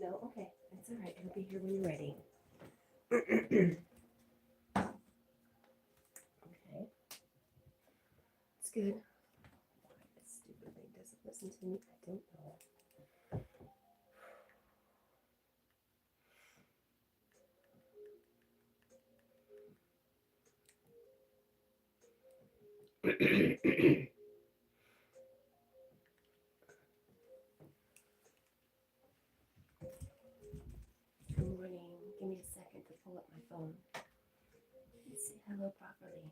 No? Okay. That's all right. It'll be here when you're ready. Okay. It's good. Why this stupid thing doesn't listen to me, I don't know. Good morning. Give me a second to pull up my phone and say hello properly.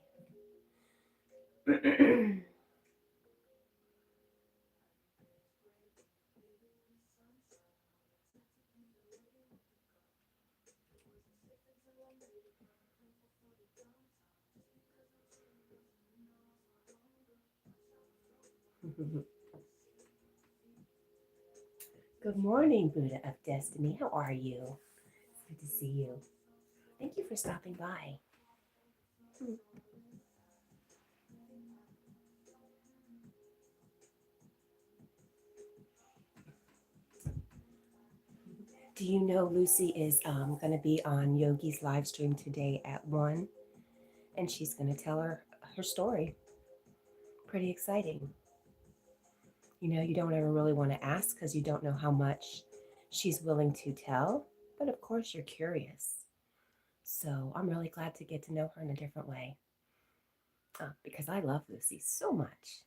Good morning, Buddha of Destiny. How are you? It's good to see you. Thank you for stopping by. Do you know Lucy is going to be on Yogi's live stream today at 1, and she's going to tell her story. Pretty exciting. You know, you don't ever really want to ask because you don't know how much she's willing to tell, but of course you're curious. So I'm really glad to get to know her in a different way because I love Lucy so much.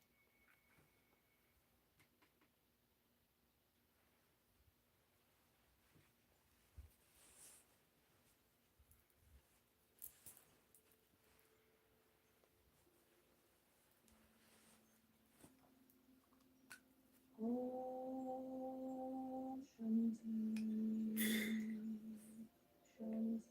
Oh, Shanti, Shanti.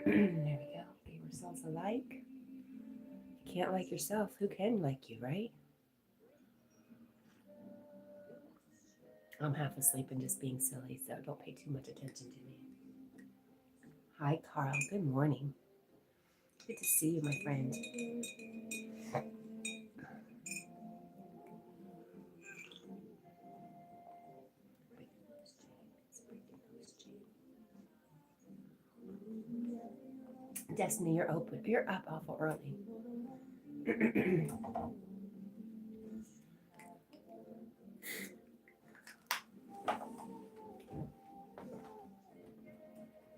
There we go. Give ourselves a like. If you can't like yourself, who can like you, right? I'm half asleep and just being silly, so don't pay too much attention to me. Hi, Carl. Good morning. Good to see you, my friend. Destiny, you're open. You're up awful early.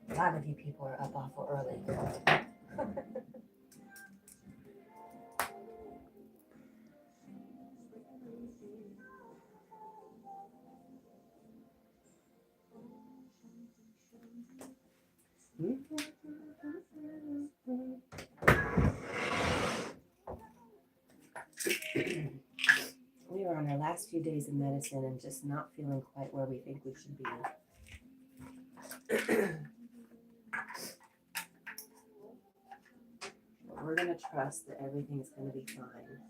A lot of you people are up awful early. We are on our last few days of medicine and just not feeling quite where we think we should be. But we're going to trust that everything's going to be fine.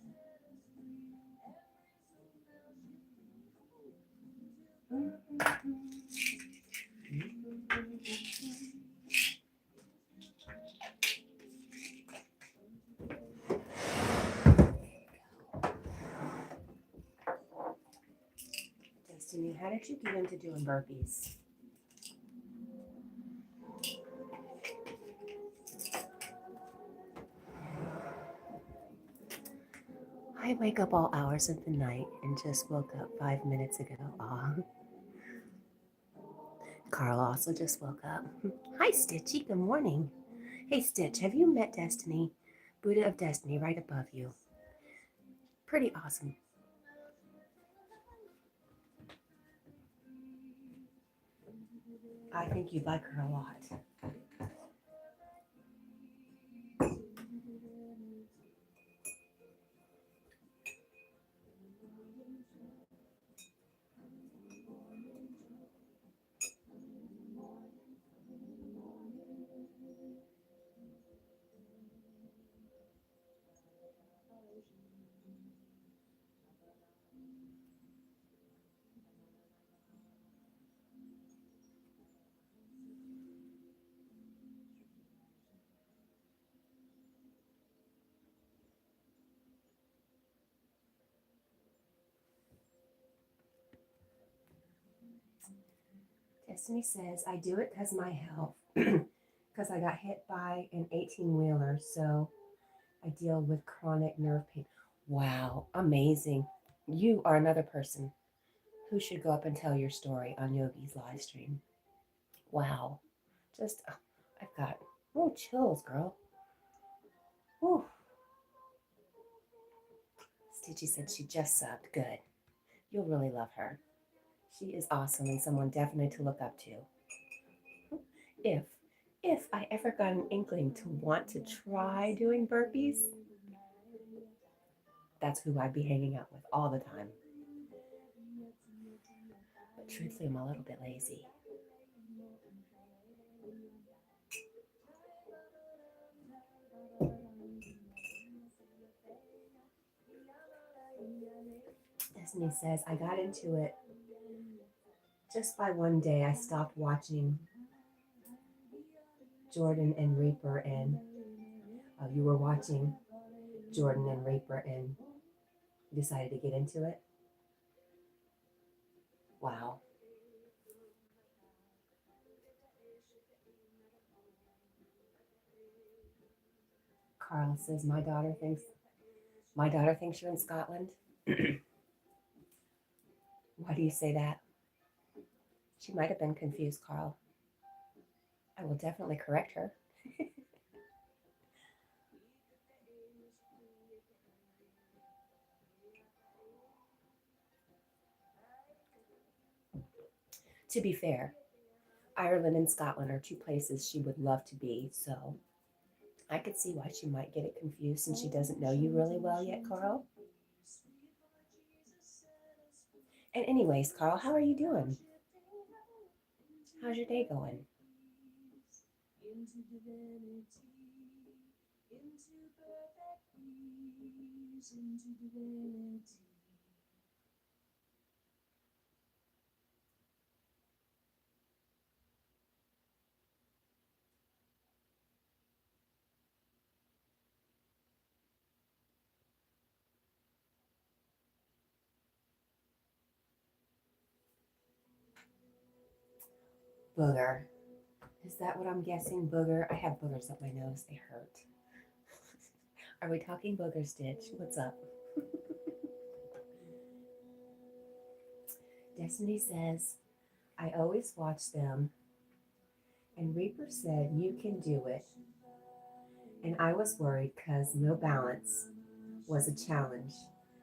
Destiny, how did you get into doing burpees? I wake up all hours of the night and just woke up 5 minutes ago. Aw. Carl also just woke up. Hi, Stitchy. Good morning. Hey, Stitch, have you met Destiny? Buddha of Destiny right above you. Pretty awesome. I think you'd like her a lot. Destiny says, I do it because my health, because I got hit by an 18-wheeler, so I deal with chronic nerve pain. Wow, amazing. You are another person who should go up and tell your story on Yogi's live stream. Wow. Just, I've got, chills, girl. Whew. Stitchy said she just subbed. Good. You'll really love her. She is awesome and someone definitely to look up to. If I ever got an inkling to want to try doing burpees, that's who I'd be hanging out with all the time. But truthfully, I'm a little bit lazy. Destiny says, I got into it just by one day. I stopped watching Jordan and Reaper, and you were watching Jordan and Reaper and decided to get into it. Wow. Carl says, my daughter thinks you're in Scotland. Why do you say that? She might have been confused, Carl. I will definitely correct her. To be fair, Ireland and Scotland are two places she would love to be, so I could see why she might get it confused since she doesn't know you really well yet, Carl. And anyways, Carl, how are you doing? How's your day going? Booger. Is that what I'm guessing? Booger? I have boogers up my nose. They hurt. Are we talking booger, Stitch? What's up? Destiny says, I always watch them. And Reaper said, you can do it. And I was worried because no balance was a challenge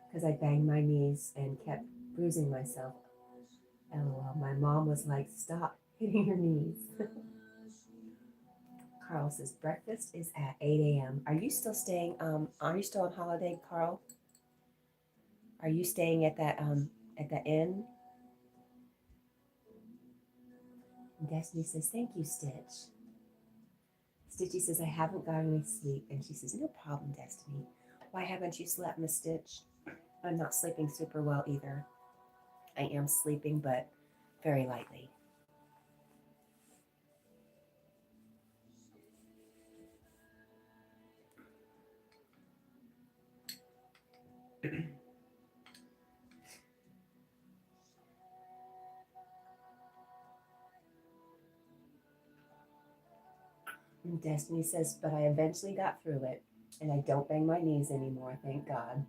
because I banged my knees and kept bruising myself. LOL. My mom was like, stop hitting your knees. Carl says, breakfast is at 8 a.m. Are you still staying, are you still on holiday, Carl? Are you staying at that inn? And Destiny says, thank you, Stitch. Stitchy says, I haven't gotten any sleep. And she says, no problem, Destiny. Why haven't you slept, Miss Stitch? I'm not sleeping super well either. I am sleeping, but very lightly. And Destiny says, but I eventually got through it, and I don't bang my knees anymore, thank God.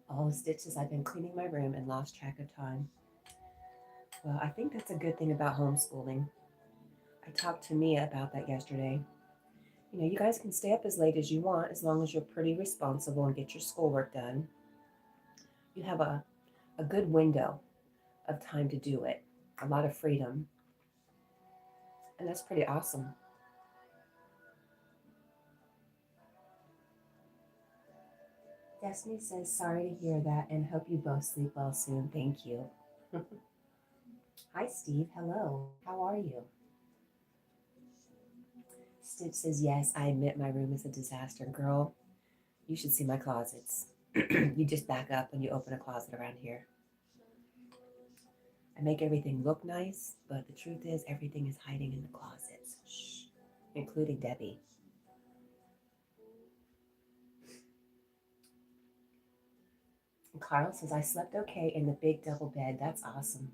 All the stitches, I've been cleaning my room and lost track of time. Well, I think that's a good thing about homeschooling. I talked to Mia about that yesterday. You know, you guys can stay up as late as you want as long as you're pretty responsible and get your schoolwork done. You have a good window of time to do it, a lot of freedom. And that's pretty awesome. Destiny says, sorry to hear that and hope you both sleep well soon. Thank you. Hi, Steve. Hello. How are you? Stitch says, yes, I admit my room is a disaster. Girl, you should see my closets. You just back up when you open a closet around here. I make everything look nice, but the truth is everything is hiding in the closets. Shh. Including Debbie. Carl says, I slept okay in the big double bed. That's awesome.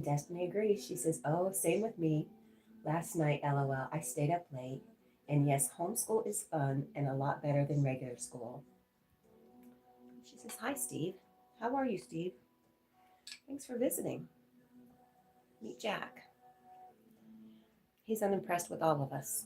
Destiny agrees. She says, oh, same with me. Last night, LOL, I stayed up late. And yes, homeschool is fun and a lot better than regular school. She says, hi, Steve. How are you, Steve? Thanks for visiting. Meet Jack. He's unimpressed with all of us.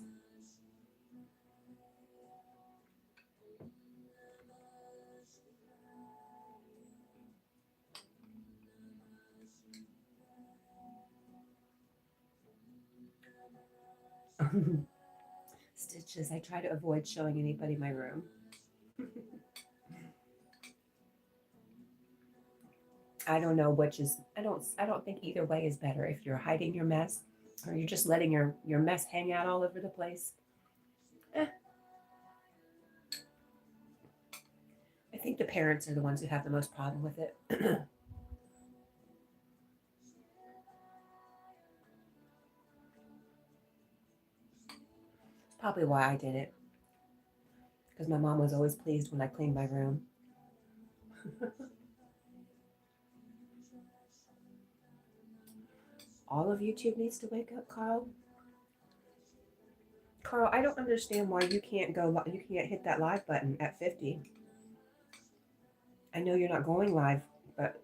Stitches, I try to avoid showing anybody my room. I don't know which is, I don't think either way is better. If you're hiding your mess or you're just letting your mess hang out all over the place. I think the parents are the ones who have the most problem with it. It's probably why I did it. Because my mom was always pleased when I cleaned my room. All of YouTube needs to wake up, Carl. Carl, I don't understand why you can't hit that live button at 50. I know you're not going live, but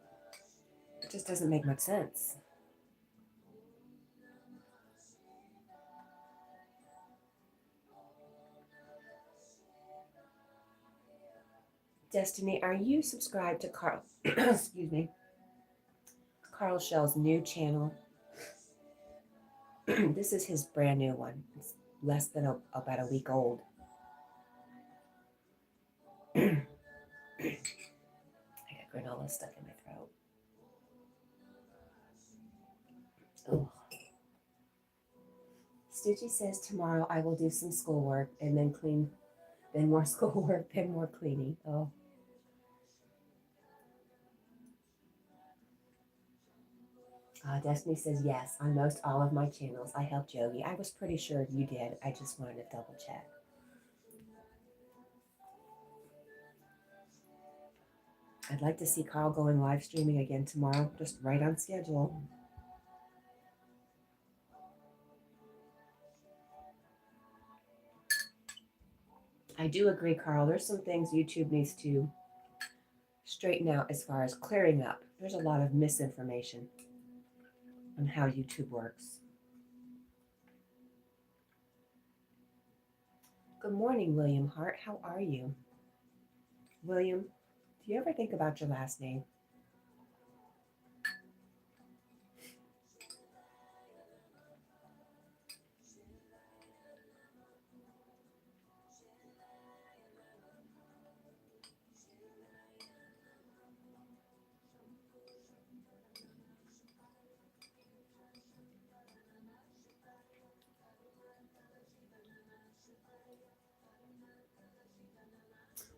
it just doesn't make much sense. Destiny, are you subscribed to Carl? Excuse me. Carl Shell's new channel. This is his brand new one. It's less than about a week old. I got granola stuck in my throat. Oh. Stitchy says tomorrow I will do some schoolwork and then clean, then more schoolwork, then more cleaning. Oh. Destiny says yes on most all of my channels. I helped Yogi. I was pretty sure you did. I just wanted to double check. I'd like to see Carl going live streaming again tomorrow, just right on schedule. I do agree, Carl. There's some things YouTube needs to straighten out as far as clearing up. There's a lot of misinformation on how YouTube works. Good morning, William Hart. How are you? William, do you ever think about your last name?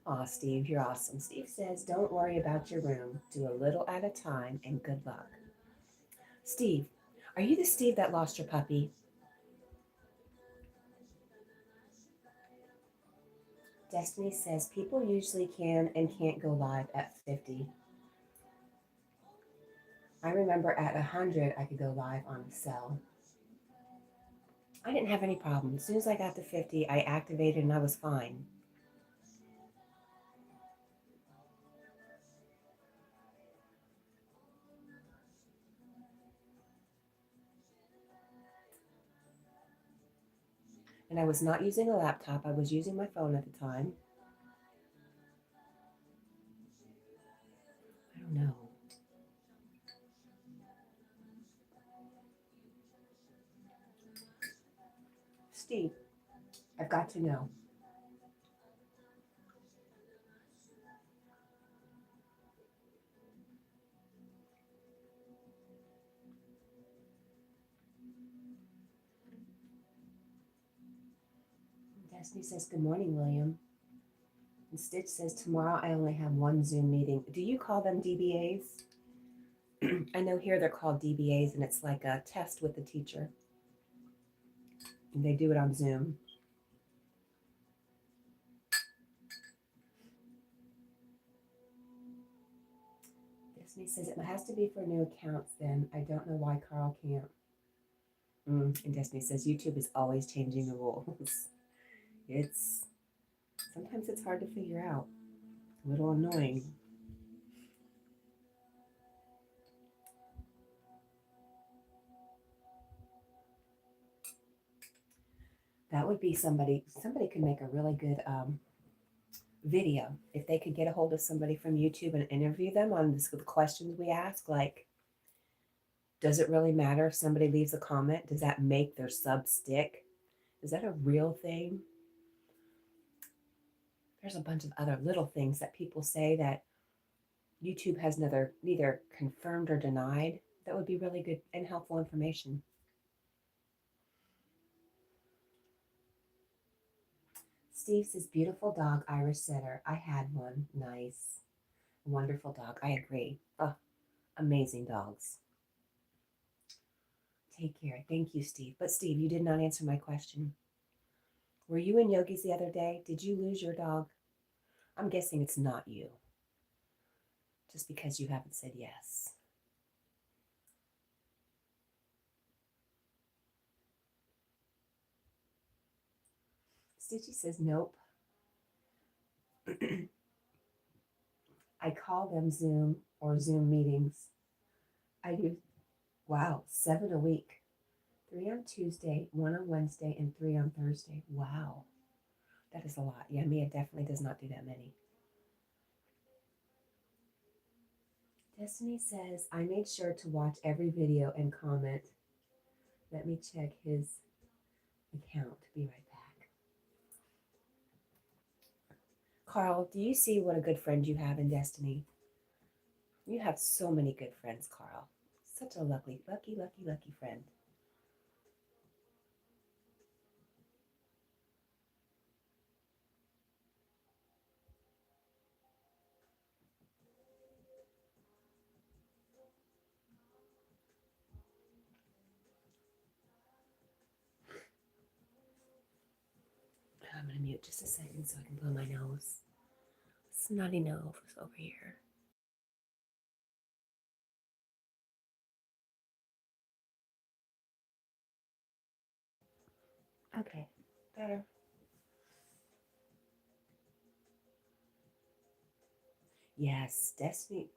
Aw, Steve, you're awesome. Steve says, don't worry about your room. Do a little at a time and good luck. Steve, are you the Steve that lost your puppy? Destiny says, people usually can and can't go live at 50. I remember at 100, I could go live on the cell. I didn't have any problem. As soon as I got to 50, I activated and I was fine. And I was not using a laptop. I was using my phone at the time. I don't know. Steve, I've got to know. Destiny says, good morning, William. And Stitch says, tomorrow I only have one Zoom meeting. Do you call them DBAs? I know here they're called DBAs, and it's like a test with the teacher. And they do it on Zoom. Destiny says it has to be for new accounts then. I don't know why Carl can't. And Destiny says YouTube is always changing the rules. Sometimes it's hard to figure out. A little annoying. That would be somebody could make a really good video. If they could get a hold of somebody from YouTube and interview them on the questions we ask, like, does it really matter if somebody leaves a comment? Does that make their sub stick? Is that a real thing? There's a bunch of other little things that people say that YouTube has neither confirmed or denied. That would be really good and helpful information. Steve says, beautiful dog, Irish setter. I had one. Nice. Wonderful dog. I agree. Oh, amazing dogs. Take care. Thank you, Steve. But Steve, you did not answer my question. Were you in Yogi's the other day? Did you lose your dog? I'm guessing it's not you. Just because you haven't said yes. Stitchy says, nope. I call them Zoom or Zoom meetings. I do, wow, 7 a week. 3 on Tuesday, 1 on Wednesday, and 3 on Thursday. Wow. That is a lot. Yeah, Mia definitely does not do that many. Destiny says, I made sure to watch every video and comment. Let me check his account. Be right back. Carl, do you see what a good friend you have in Destiny? You have so many good friends, Carl. Such a lucky friend. I'm going to mute just a second so I can blow my nose. Snotty nose over here. Okay, better. Yes,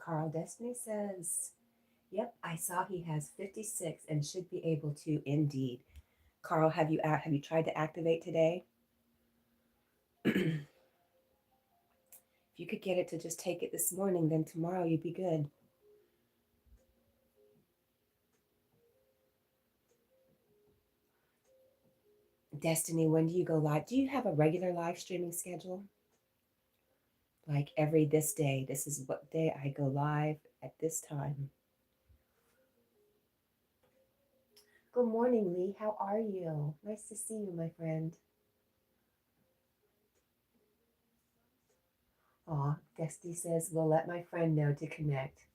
Carl Destiny says, yep, I saw he has 56 and should be able to indeed. Carl, have you tried to activate today? If you could get it to just take it this morning, then tomorrow you'd be good. Destiny, when do you go live? Do you have a regular live streaming schedule? Like this day, this is what day I go live at this time. Good morning, Lee. How are you? Nice to see you, my friend. Aw, Destiny says, we'll let my friend know to connect.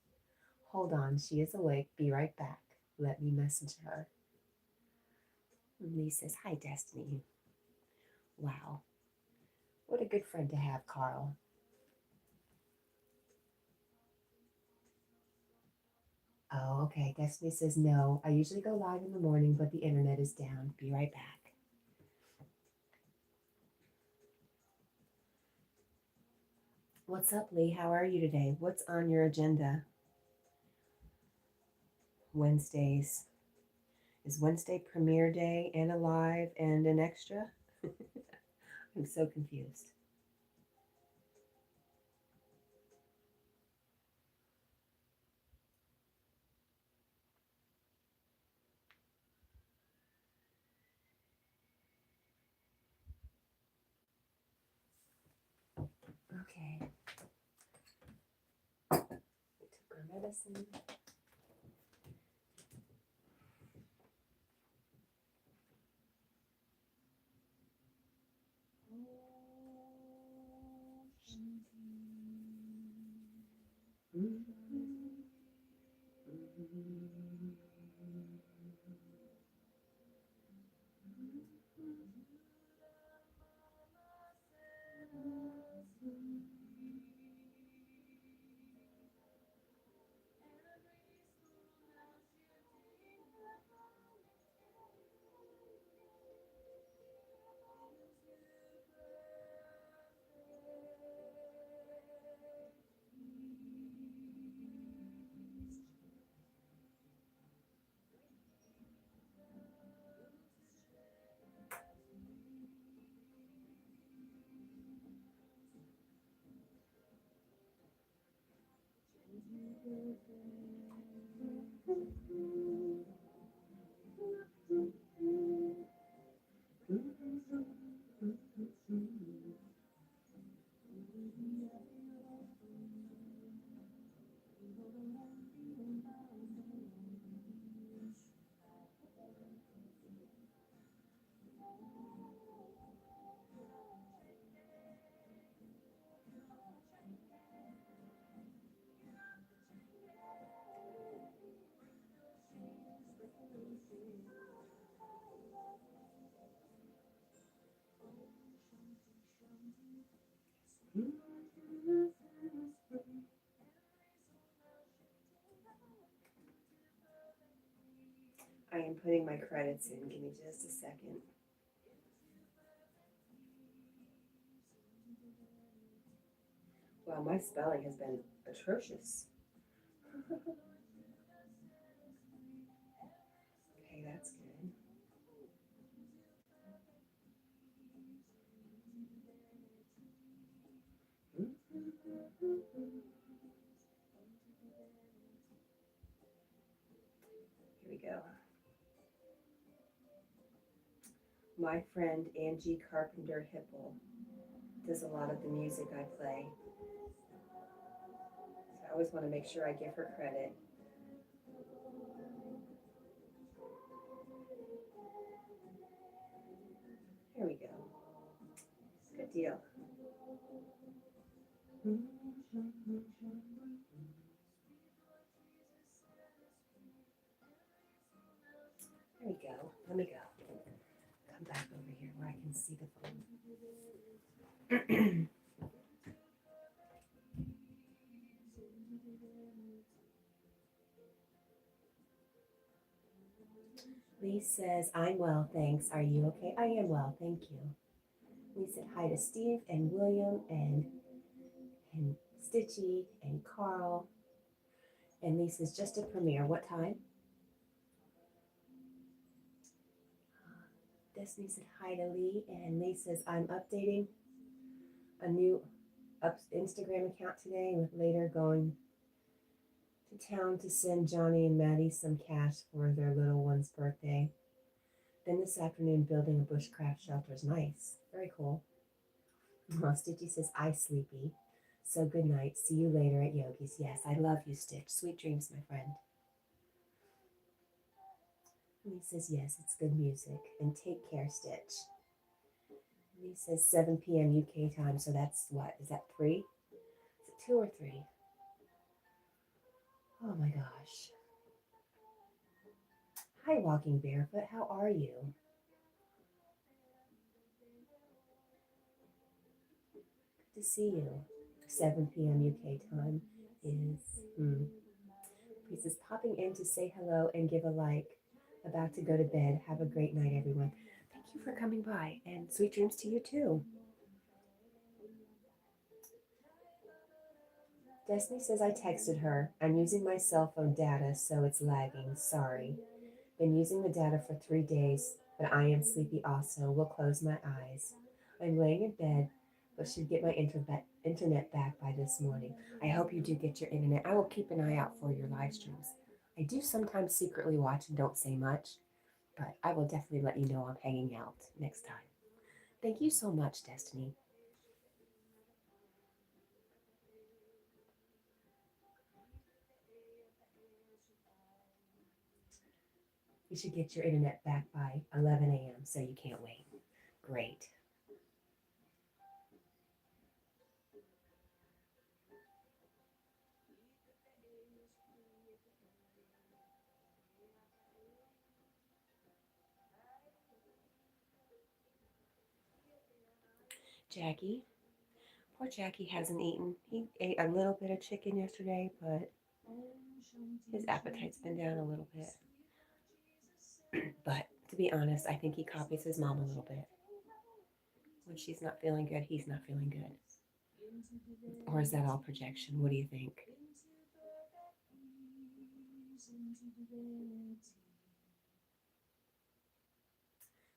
Hold on, she is awake. Be right back. Let me message her. Lee says, hi, Destiny. Wow. What a good friend to have, Carl. Oh, okay. Destiny says, no. I usually go live in the morning, but the internet is down. Be right back. What's up, Lee? How are you today? What's on your agenda? Wednesdays. Is Wednesday premiere day and a live and an extra? I'm so confused. Okay. We took our medicine. I am putting my credits in. Give me just a second. Wow, my spelling has been atrocious. Okay, that's good. Here we go. My friend Anjie Hipple does a lot of the music I play. So I always want to make sure I give her credit. Here we go. Good deal. There we go. Let me go. Come back over here where I can see the phone. Lee says, I'm well, thanks. Are you okay? I am well, thank you. Lee said hi to Steve and William and Stitchy and Carl. And Lee says, just a premiere. What time? Destiny said hi to Lee. And Lee says, I'm updating a new Instagram account today with later going to town to send Johnny and Maddie some cash for their little one's birthday. Then this afternoon, building a bushcraft shelter is nice. Very cool. Stitchy says, I sleepy. So good night. See you later at Yogi's. Yes, I love you, Stitch. Sweet dreams, my friend. And he says, yes, it's good music. And take care, Stitch. And he says 7 p.m. UK time. So that's what? Is that 3? Is it 2 or 3? Oh my gosh. Hi, Walking Barefoot. How are you? Good to see you. 7 p.m. UK time is, He says, popping in to say hello and give a like. About to go to bed. Have a great night, everyone. Thank you for coming by, and sweet dreams to you too. Destiny says I texted her. I'm using my cell phone data, so it's lagging. Sorry. Been using the data for 3 days, but I am sleepy also. Will close my eyes. I'm laying in bed, but should get my internet back by this morning. I hope you do get your internet. I will keep an eye out for your live streams. I do sometimes secretly watch and don't say much, but I will definitely let you know I'm hanging out next time. Thank you so much, Destiny. You should get your internet back by 11 a.m., so you can't wait. Great. Jackie. Poor Jackie hasn't eaten. He ate a little bit of chicken yesterday, but his appetite's been down a little bit. But to be honest, I think he copies his mom a little bit. When she's not feeling good, he's not feeling good. Or is that all projection? What do you think?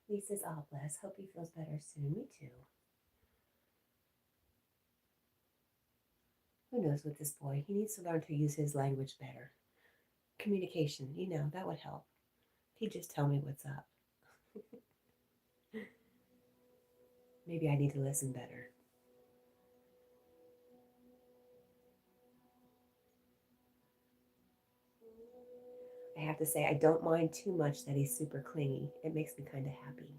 Lisa's all blessed. Hope he feels better soon. Me too. Who knows with this boy? He needs to learn to use his language better. Communication, that would help. He'd just tell me what's up. Maybe I need to listen better. I have to say, I don't mind too much that he's super clingy. It makes me kind of happy.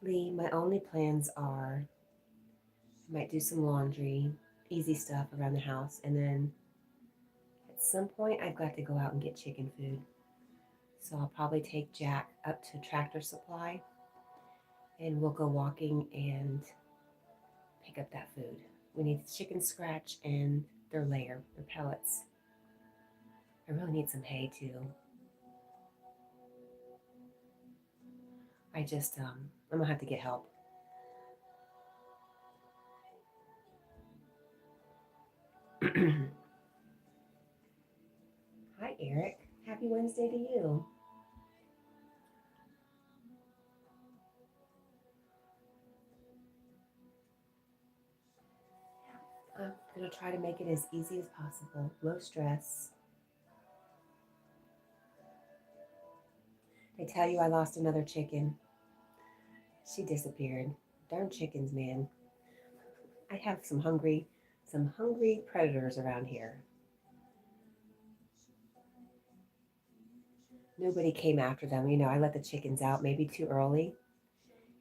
Lee, my only plans are I might do some laundry, easy stuff around the house, and then at some point I've got to go out and get chicken food. So I'll probably take Jack up to Tractor Supply and we'll go walking and pick up that food. We need chicken scratch and their layer, their pellets. I really need some hay too. I'm gonna have to get help. Hi, Eric. Happy Wednesday to you. I'm gonna try to make it as easy as possible. Low stress. I tell you, I lost another chicken. She disappeared. Darn chickens, man. I have some hungry predators around here. Nobody came after them. I let the chickens out maybe too early,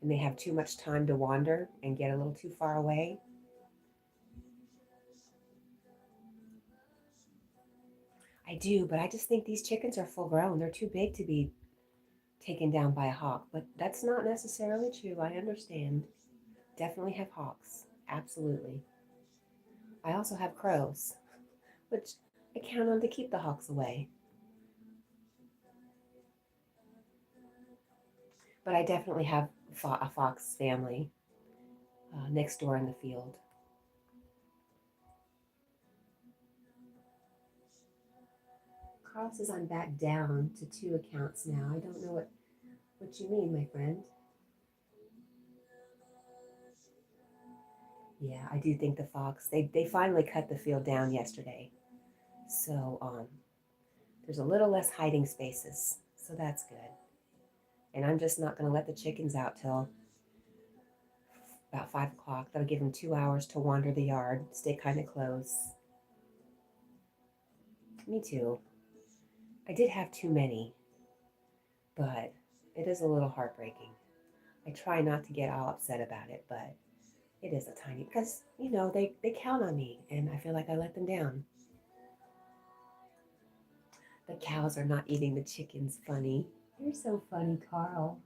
and they have too much time to wander and get a little too far away. I do, but I just think these chickens are full grown. They're too big to be taken down by a hawk, but that's not necessarily true. I understand. Definitely have hawks. Absolutely. I also have crows, which I count on to keep the hawks away. But I definitely have a fox family next door in the field. Carl says I'm back down to 2 accounts now. I don't know what you mean, my friend. Yeah, I do think the fox, they finally cut the field down yesterday. So there's a little less hiding spaces. So that's good. And I'm just not going to let the chickens out till about 5 o'clock. That'll give them 2 hours to wander the yard, stay kind of close. Me too. I did have too many, but it is a little heartbreaking. I try not to get all upset about it, but it is a tiny, because, they count on me, and I feel like I let them down. The cows are not eating the chickens. Funny. You're so funny, Carl.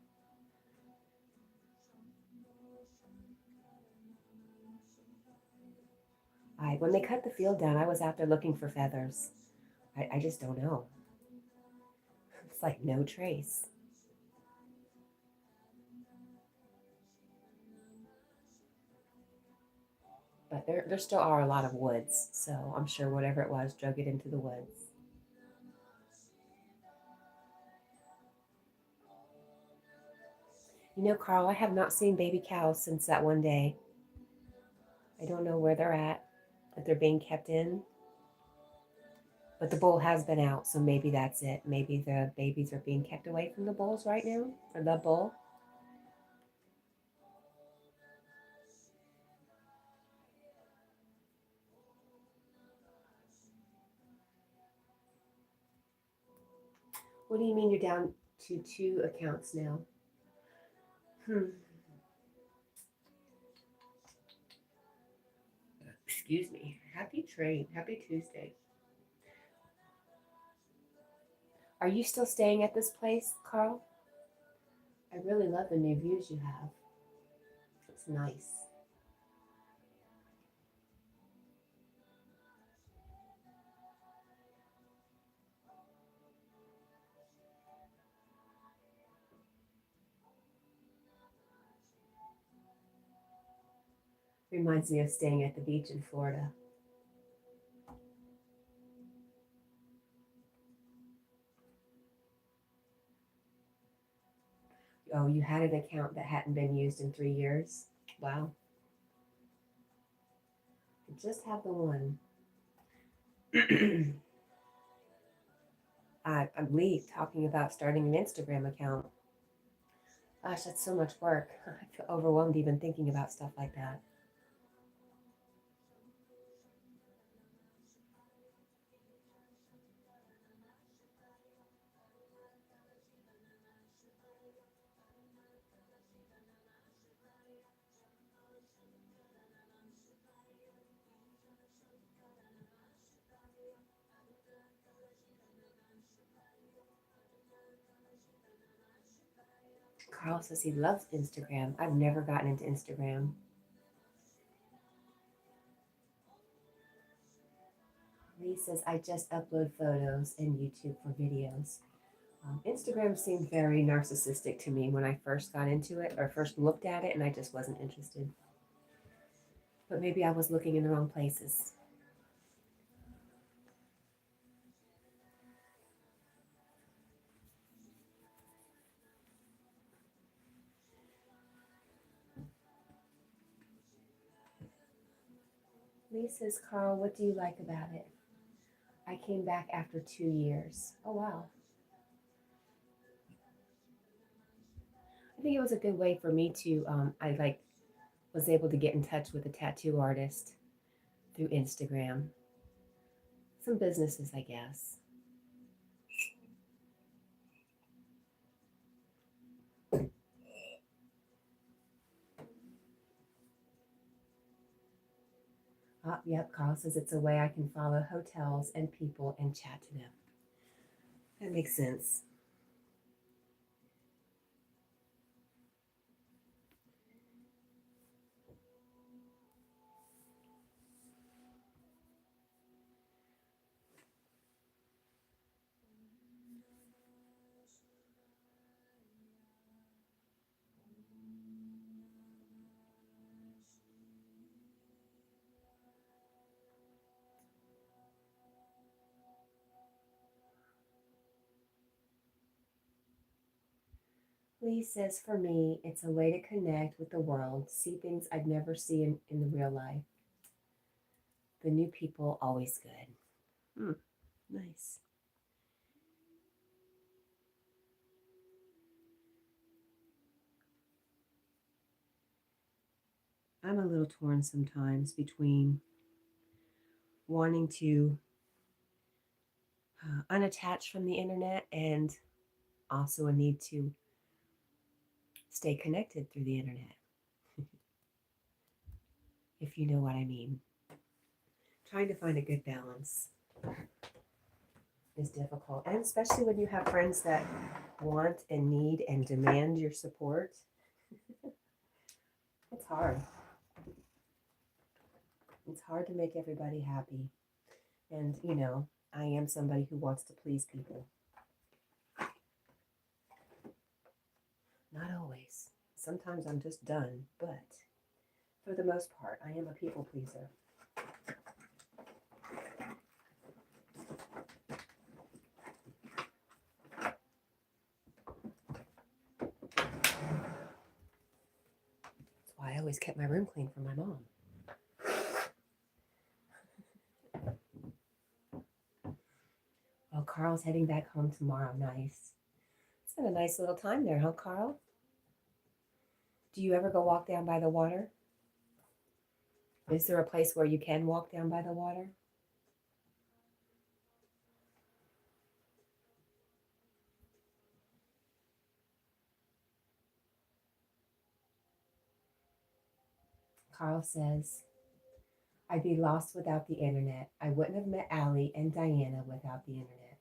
When they cut the field down, I was out there looking for feathers. I just don't know. It's like no trace. But there still are a lot of woods, so I'm sure whatever it was drug it into the woods. Carl, I have not seen baby cows since that one day. I don't know where they're at, if they're being kept in. But the bull has been out, so maybe that's it. Maybe the babies are being kept away from the bulls right now, or the bull. What do you mean you're down to 2 accounts now? Excuse me. Happy train. Happy Tuesday. Are you still staying at this place, Carl? I really love the new views you have. It's nice. Reminds me of staying at the beach in Florida. Oh, you had an account that hadn't been used in 3 years? Wow. You just have the one. I'm Lee talking about starting an Instagram account. Gosh, that's so much work. I feel overwhelmed even thinking about stuff like that. Carl says he loves Instagram. I've never gotten into Instagram. Lee says, I just upload photos and YouTube for videos. Instagram seemed very narcissistic to me when I first got into it or first looked at it, and I just wasn't interested. But maybe I was looking in the wrong places. Lee says, Carl, what do you like about it? I came back after 2 years. Oh, wow. I think it was a good way for me to, was able to get in touch with a tattoo artist through Instagram. Some businesses, I guess. Yep, Carl says it's a way I can follow hotels and people and chat to them. That makes sense. Lee says, for me, it's a way to connect with the world, see things I'd never see in the real life. The new people, always good. Nice. I'm a little torn sometimes between wanting to unattach from the internet and also a need to stay connected through the internet, if you know what I mean. Trying to find a good balance is difficult, and especially when you have friends that want and need and demand your support. It's hard. It's hard to make everybody happy. And, I am somebody who wants to please people. Not always. Sometimes I'm just done, but for the most part, I am a people pleaser. That's why I always kept my room clean for my mom. Well, Carl's heading back home tomorrow. Nice. It's been a nice little time there, huh, Carl? Do you ever go walk down by the water? Is there a place where you can walk down by the water? Carl says, I'd be lost without the internet. I wouldn't have met Allie and Diana without the internet.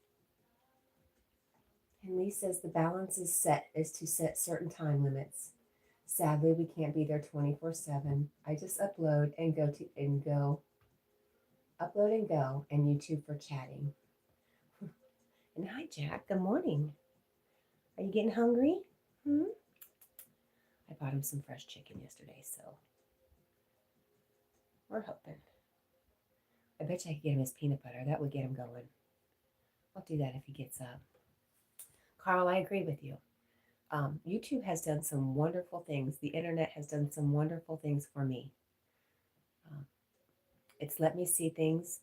And Lee says the balance is to set certain time limits. Sadly, we can't be there 24/7. I just upload and go, and YouTube for chatting. And hi, Jack. Good morning. Are you getting hungry? Hmm? I bought him some fresh chicken yesterday, so we're hoping. I bet you I could get him his peanut butter. That would get him going. I'll do that if he gets up. Carl, I agree with you. YouTube has done some wonderful things. The internet has done some wonderful things for me. Um, it's let me see things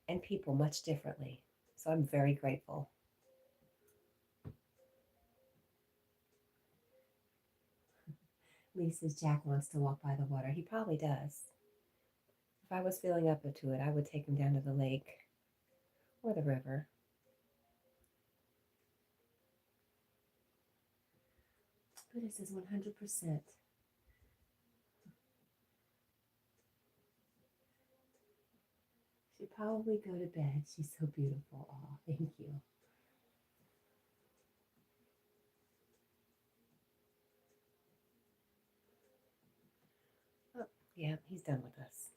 and people much differently. So I'm very grateful. Lee says Jack wants to walk by the water. He probably does. If I was feeling up to it, I would take him down to the lake or the river. Buddha says 100%. She'd probably go to bed. She's so beautiful. Oh, thank you. Oh, yeah, he's done with us.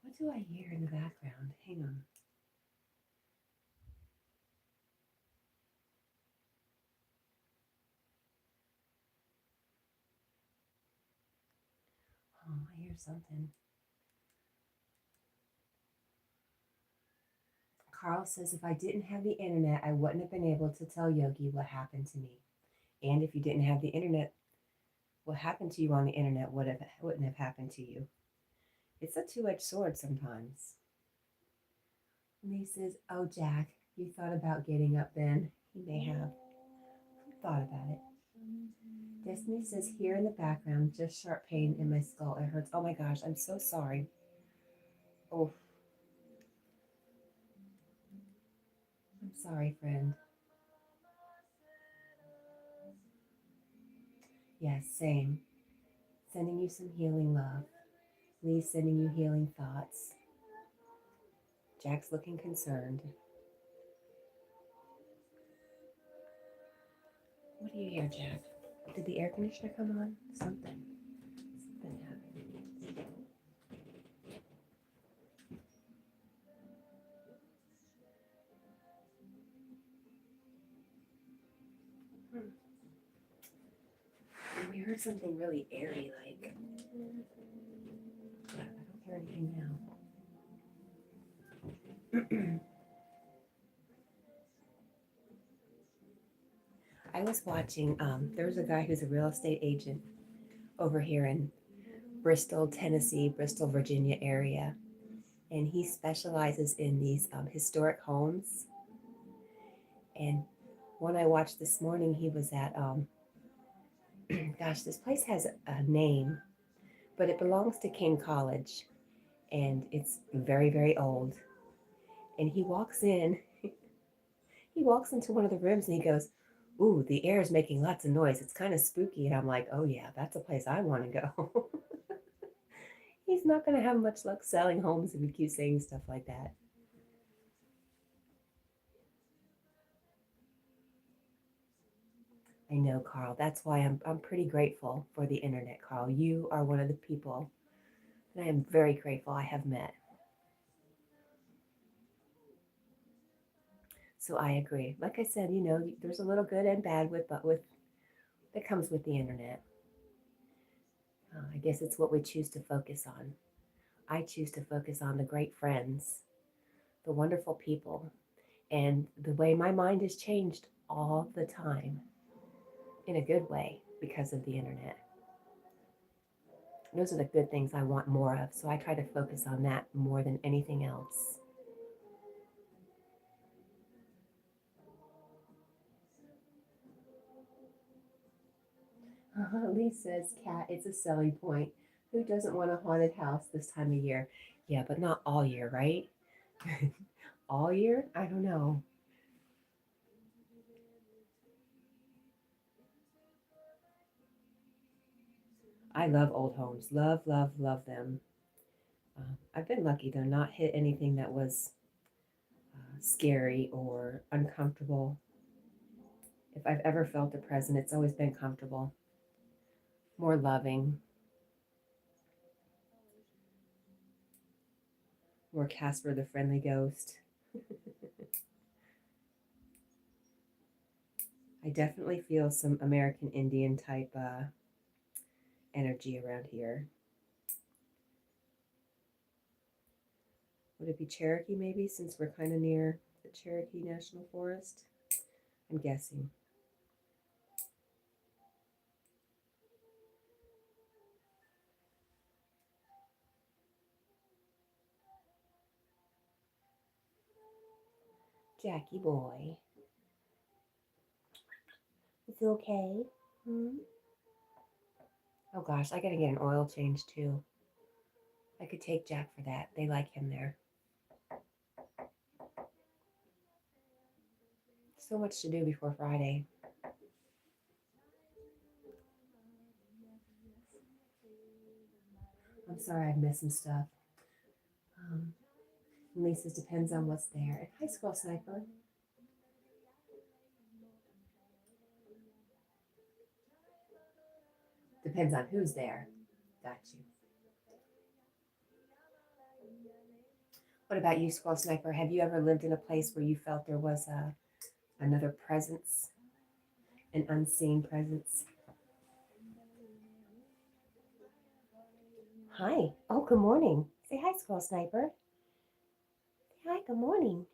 What do I hear in the background? Hang on. Oh, I hear something. Carl says if I didn't have the internet, I wouldn't have been able to tell Yogi what happened to me. And if you didn't have the internet, what happened to you on the internet wouldn't have happened to you. It's a two-edged sword sometimes. And he says, oh, Jack, you thought about getting up then. He may have thought about it. Destiny says, here in the background, just sharp pain in my skull. It hurts. Oh my gosh, I'm so sorry. Oh, I'm sorry, friend. Yes, same. Sending you some healing love. Lee sending you healing thoughts. Jack's looking concerned. What do you hear, Jack? Did the air conditioner come on? Something happened. We heard something really airy, like. But I don't hear anything now. I was watching, there's a guy who's a real estate agent over here in Bristol, Tennessee, Bristol, Virginia area. And he specializes in these historic homes. And one I watched this morning, he was at, gosh, this place has a name, but it belongs to King College. And it's very, very old. And he walks into one of the rooms and he goes, ooh, the air is making lots of noise. It's kind of spooky. And I'm like, oh yeah, that's a place I want to go. He's not going to have much luck selling homes if he keeps saying stuff like that. I know, Carl. That's why I'm pretty grateful for the internet, Carl. You are one of the people that I am very grateful I have met. So I agree. Like I said, there's a little good and bad with that comes with the internet. I guess it's what we choose to focus on. I choose to focus on the great friends, the wonderful people, and the way my mind has changed all the time in a good way because of the internet. Those are the good things I want more of, so I try to focus on that more than anything else. Lee says, Cat, it's a selling point. Who doesn't want a haunted house this time of year? Yeah, but not all year, right? All year? I don't know. I love old homes. Love, love, love them. I've been lucky though, not hit anything that was scary or uncomfortable. If I've ever felt a presence, it's always been comfortable, more loving, more Casper the Friendly Ghost. I definitely feel some American Indian type energy around here. Would it be Cherokee maybe, since we're kind of near the Cherokee National Forest? I'm guessing. Jackie boy. Is it okay? Hmm? Oh gosh, I gotta get an oil change too. I could take Jack for that. They like him there. So much to do before Friday. I'm sorry I've missed some stuff. Lisa's depends on what's there. And hi, Squirrel Sniper. Depends on who's there. Got you. What about you, Squirrel Sniper? Have you ever lived in a place where you felt there was another presence, an unseen presence? Hi. Oh, good morning. Say hi, Squirrel Sniper. Say hi, good morning.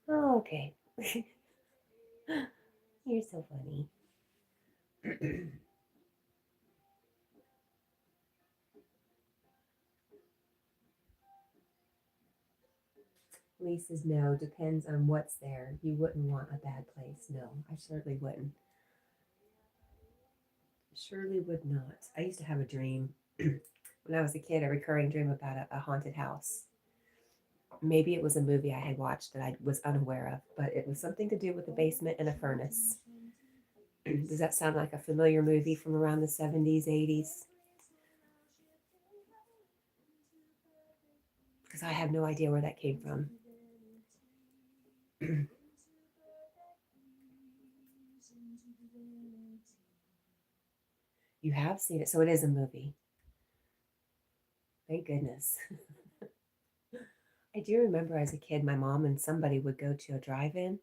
Oh, okay. You're so funny. Lee says, no, depends on what's there. You wouldn't want a bad place. No, I certainly wouldn't. Surely would not. I used to have a dream when I was a kid, a recurring dream about a haunted house. Maybe it was a movie I had watched that I was unaware of, but it was something to do with a basement and a furnace. Does that sound like a familiar movie from around the 70s, 80s? Because I have no idea where that came from. You have seen it, so it is a movie. Thank goodness. I do remember as a kid, my mom and somebody would go to a drive-in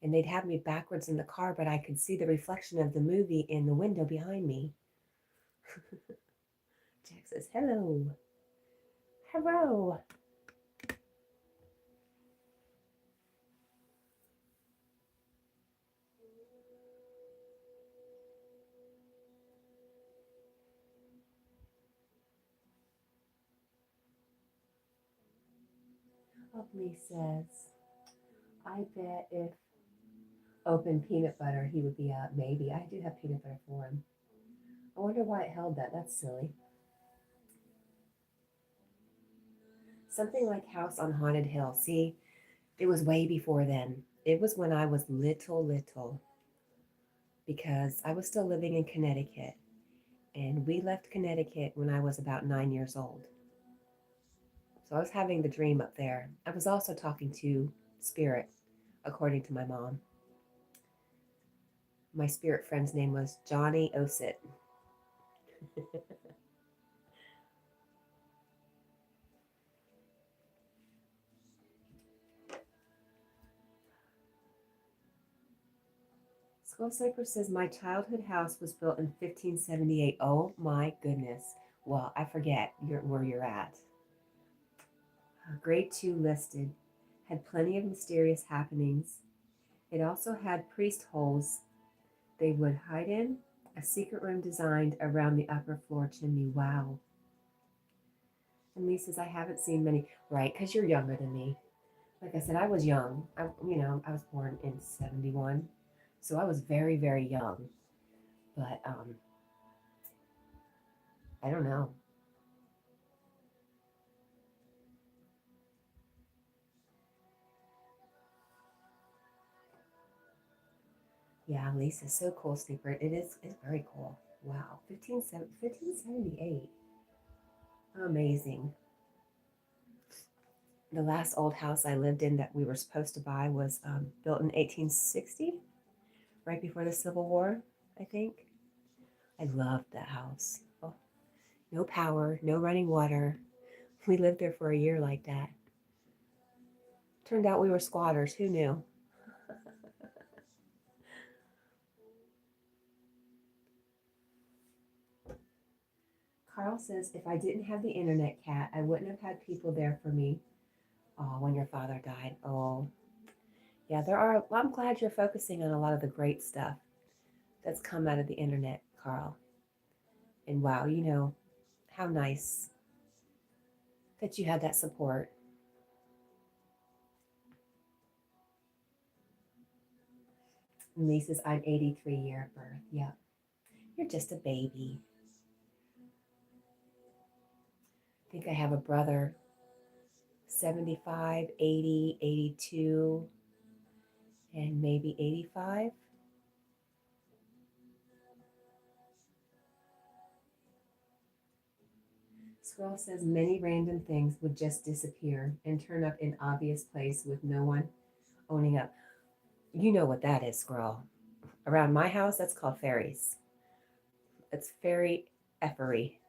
and they'd have me backwards in the car, but I could see the reflection of the movie in the window behind me. Jack says, hello. Hello. Lee says, I bet if open peanut butter, he would be out. Maybe. I do have peanut butter for him. I wonder why it held that. That's silly. Something like House on Haunted Hill. See, it was way before then. It was when I was little, because I was still living in Connecticut. And we left Connecticut when I was about 9 years old. So I was having the dream up there. I was also talking to Spirit, according to my mom. My spirit friend's name was Johnny Osit. Skull Sniper says, my childhood house was built in 1578. Oh my goodness. Well, I forget where you're at. Grade 2 listed. Had plenty of mysterious happenings. It also had priest holes they would hide in. A secret room designed around the upper floor chimney. Wow. And Lee says, I haven't seen many. Right, because you're younger than me. Like I said, I was young. I was born in 71. So I was very, very young. But I don't know. Yeah, Lisa's so cool, Sleeper. It's very cool. Wow. 1578. Amazing. The last old house I lived in that we were supposed to buy was built in 1860, right before the Civil War, I think. I loved that house. Oh, no power, no running water. We lived there for a year like that. Turned out we were squatters. Who knew? Carl says, if I didn't have the internet, Cat, I wouldn't have had people there for me. Oh, when your father died. Oh, yeah, there are. Well, I'm glad you're focusing on a lot of the great stuff that's come out of the internet, Carl. And wow, how nice that you had that support. And Lee says, I'm 83 year of birth. Yeah, you're just a baby. I think I have a brother, 75, 80, 82, and maybe 85. Squirrel says many random things would just disappear and turn up in obvious place with no one owning up. You know what that is, Squirrel. Around my house, that's called fairies. It's fairy effery.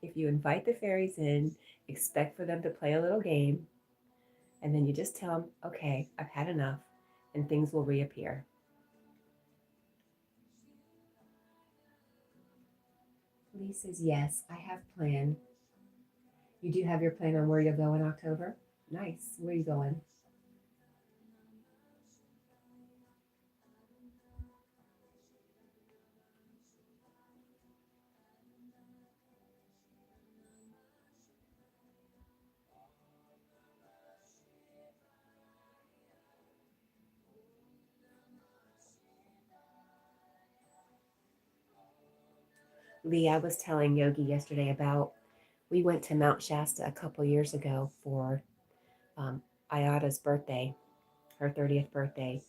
If you invite the fairies in, expect for them to play a little game, and then you just tell them, okay, I've had enough, and things will reappear. Lee says, yes, I have planned. You do have your plan on where you'll go in October? Nice. Where are you going? Lee, I was telling Yogi yesterday about we went to Mount Shasta a couple years ago for um, Ayada's birthday, her 30th birthday,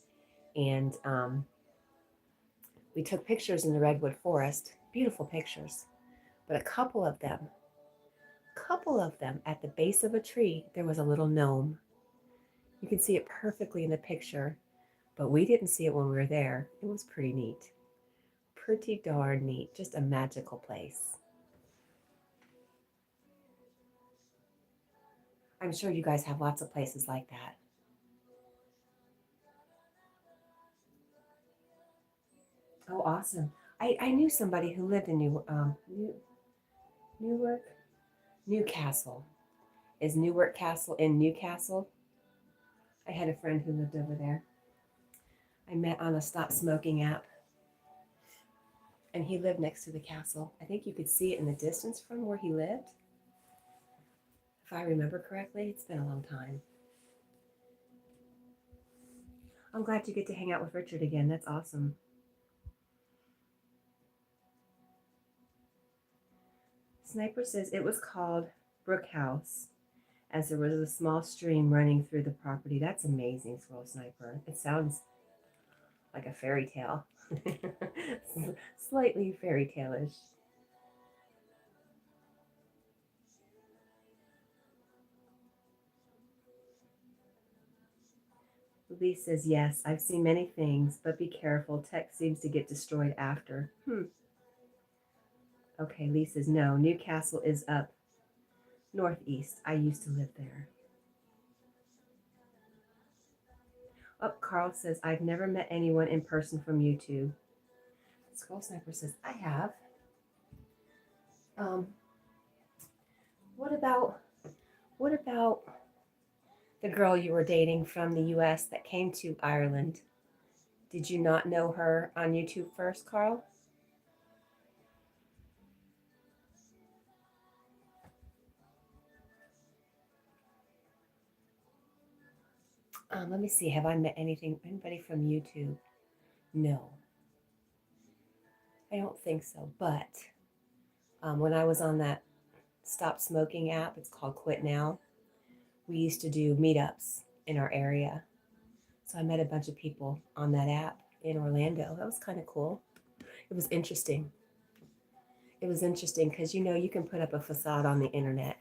and we took pictures in the redwood forest, beautiful pictures. But a couple of them at the base of a tree, there was a little gnome. You can see it perfectly in the picture, but we didn't see it when we were there. It was pretty neat. Pretty darn neat. Just a magical place. I'm sure you guys have lots of places like that. Oh, awesome. I knew somebody who lived in Newark, Newcastle. Is Newark Castle in Newcastle? I had a friend who lived over there. I met on a stop smoking app, and he lived next to the castle. I think you could see it in the distance from where he lived. If I remember correctly, it's been a long time. I'm glad you get to hang out with Richard again. That's awesome. Sniper says it was called Brook House as there was a small stream running through the property. That's amazing, Swirl Sniper. It sounds like a fairy tale. Slightly fairy tale-ish. Lee says, yes, I've seen many things, but be careful. Tech seems to get destroyed after. Okay, Lee says, no, Newcastle is up northeast. I used to live there. Oh, Carl says, I've never met anyone in person from YouTube. Skull Sniper says, I have. Um, what about the girl you were dating from the US that came to Ireland? Did you not know her on YouTube first, Carl? Let me see. Have I met anybody from YouTube? No, I don't think so. But when I was on that stop smoking app, it's called Quit Now. We used to do meetups in our area. So I met a bunch of people on that app in Orlando. That was kind of cool. It was interesting. It was interesting because you can put up a facade on the internet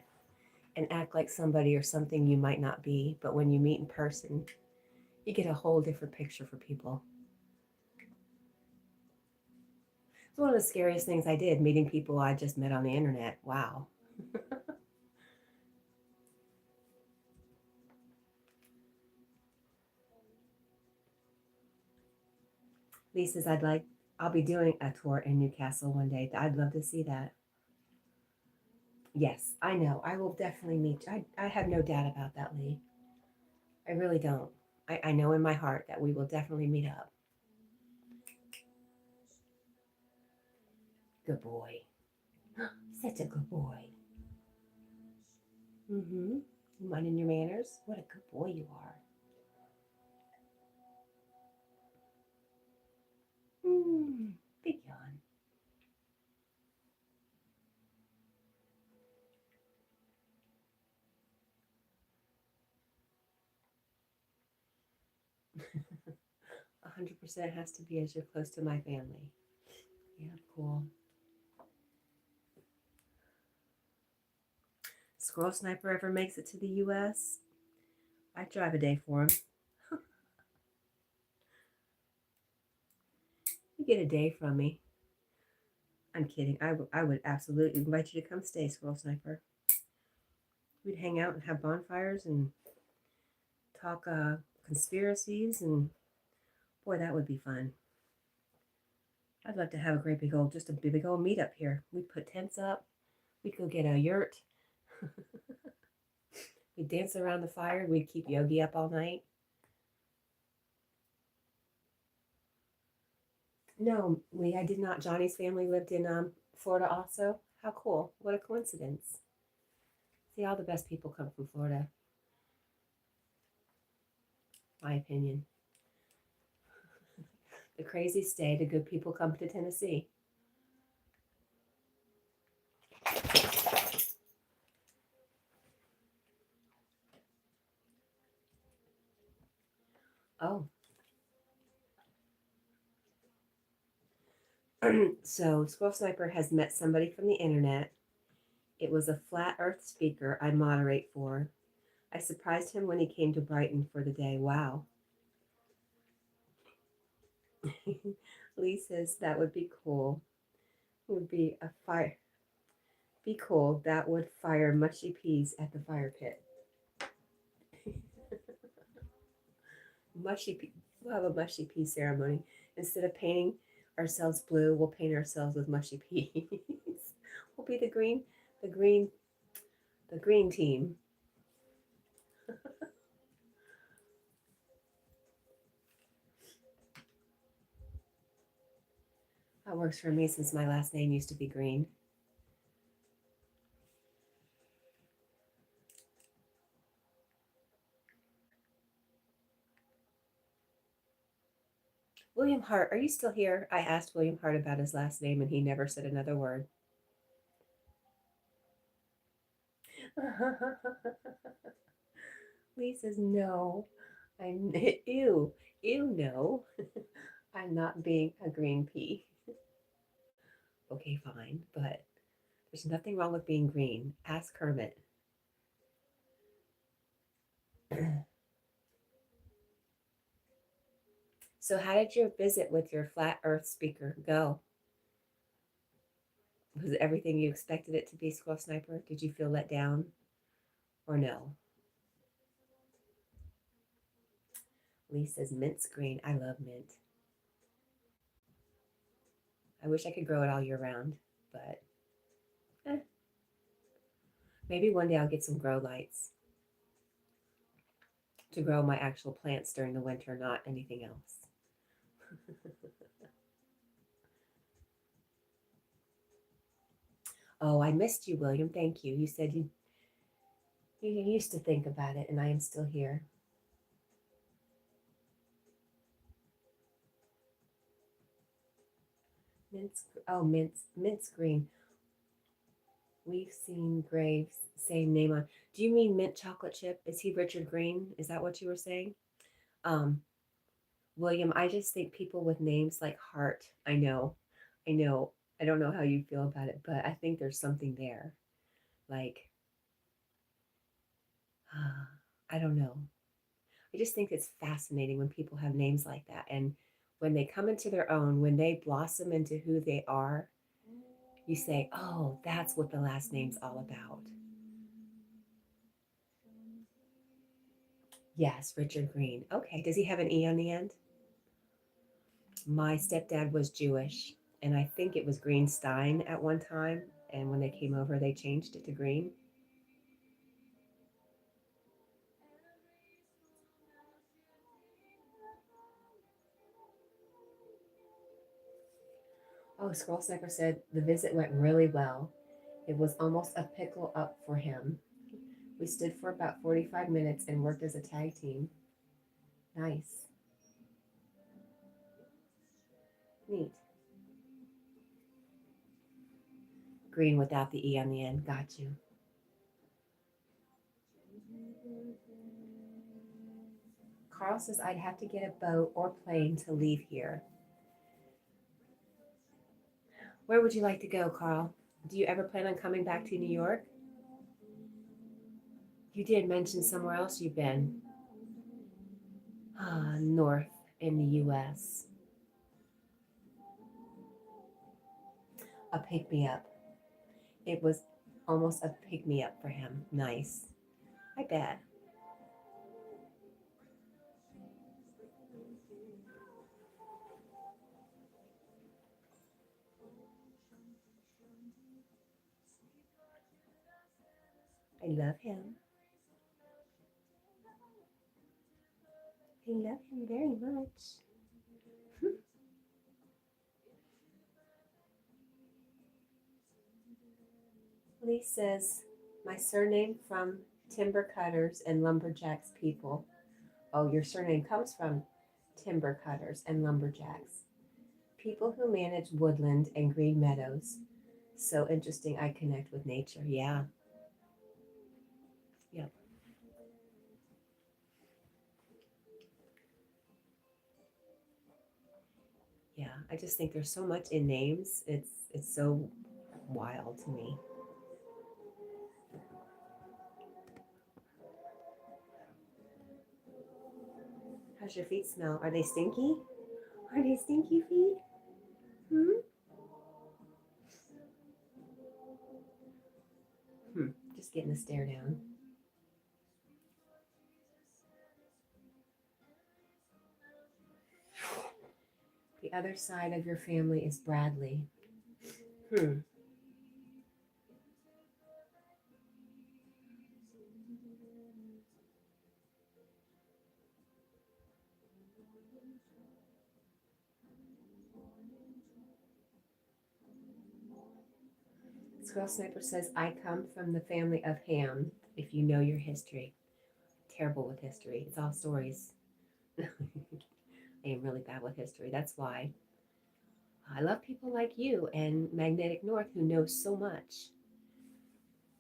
and act like somebody or something you might not be, but when you meet in person, you get a whole different picture for people. It's one of the scariest things I did, meeting people I just met on the internet. Wow. Lee says, I'll be doing a tour in Newcastle one day. I'd love to see that. Yes, I know. I will definitely meet you. I have no doubt about that, Lee. I really don't. I know in my heart that we will definitely meet up. Good boy. Such a good boy. Mm-hmm. You minding your manners? What a good boy you are. Big yawn. A 100% has to be as you're close to my family. Yeah, cool. Squirrel Sniper ever makes it to the U.S., I drive a day for him. You get a day from me. I'm kidding. I would absolutely invite you to come stay, Squirrel Sniper. We'd hang out and have bonfires and talk conspiracies, and boy, that would be fun. I'd love to have a great just a big old meetup here. We'd put tents up. We'd go get a yurt. We'd dance around the fire. We'd keep Yogi up all night. No, Lee, I did not. Johnny's family lived in Florida also. How cool. What a coincidence. See, all the best people come from Florida. My opinion. The crazy stay, the good people come to Tennessee. Oh. So Squirrel Sniper has met somebody from the internet. It was a flat earth speaker I moderate for. I surprised him when he came to Brighton for the day. Wow. Lee says that would be cool. Would be a fire. Be cool. That would fire mushy peas at the fire pit. Mushy pea. We'll have a mushy pea ceremony. Instead of painting ourselves blue, we'll paint ourselves with mushy peas. We'll be the green team. That works for me since my last name used to be Green. William Hart, are you still here? I asked William Hart about his last name and he never said another word. Lee says, no. I'm, ew, no. I'm not being a green pea. Okay, fine, but there's nothing wrong with being green. Ask Kermit. So how did your visit with your flat earth speaker go? Was it everything you expected it to be, Squirrel Sniper? Did you feel let down or no? Lee says mint's green. I love mint. I wish I could grow it all year round, but maybe one day I'll get some grow lights to grow my actual plants during the winter, not anything else. Oh, I missed you, William. Thank you. You said you used to think about it, and I am still here. Mince green. We've seen Graves, same name on. Do you mean mint chocolate chip? Is he Richard Green? Is that what you were saying? Um, William, I just think people with names like Hart, I know, I don't know how you feel about it, but I think there's something there. Like, I don't know. I just think it's fascinating when people have names like that. And when they come into their own, when they blossom into who they are, you say, oh, that's what the last name's all about. Yes, Richard Green. Okay. Does he have an E on the end? My stepdad was Jewish, and I think it was Greenstein at one time. And when they came over, they changed it to Green. Oh, Scroll Sniper said the visit went really well. It was almost a pickle up for him. We stood for about 45 minutes and worked as a tag team. Nice. Neat. Green without the E on the end. Got you. Carl says I'd have to get a boat or plane to leave here. Where would you like to go, Carl? Do you ever plan on coming back to New York? You did mention somewhere else you've been. North in the U.S. A pick me up. It was almost a pick me up for him. Nice. I bet. I love him. I love him very much. Lee says, my surname from timber cutters and lumberjacks people. Oh, your surname comes from timber cutters and lumberjacks. People who manage woodland and green meadows. So interesting. I connect with nature. Yeah. Yep. Yeah. I just think there's so much in names. It's so wild to me. How's your feet smell? Are they stinky? Are they stinky feet? Hmm? Just getting a stare down. The other side of your family is Bradley. Hmm. Squirrel Sniper says, I come from the family of Ham, if you know your history. Terrible with history. It's all stories. I am really bad with history. That's why I love people like you and Magnetic North who know so much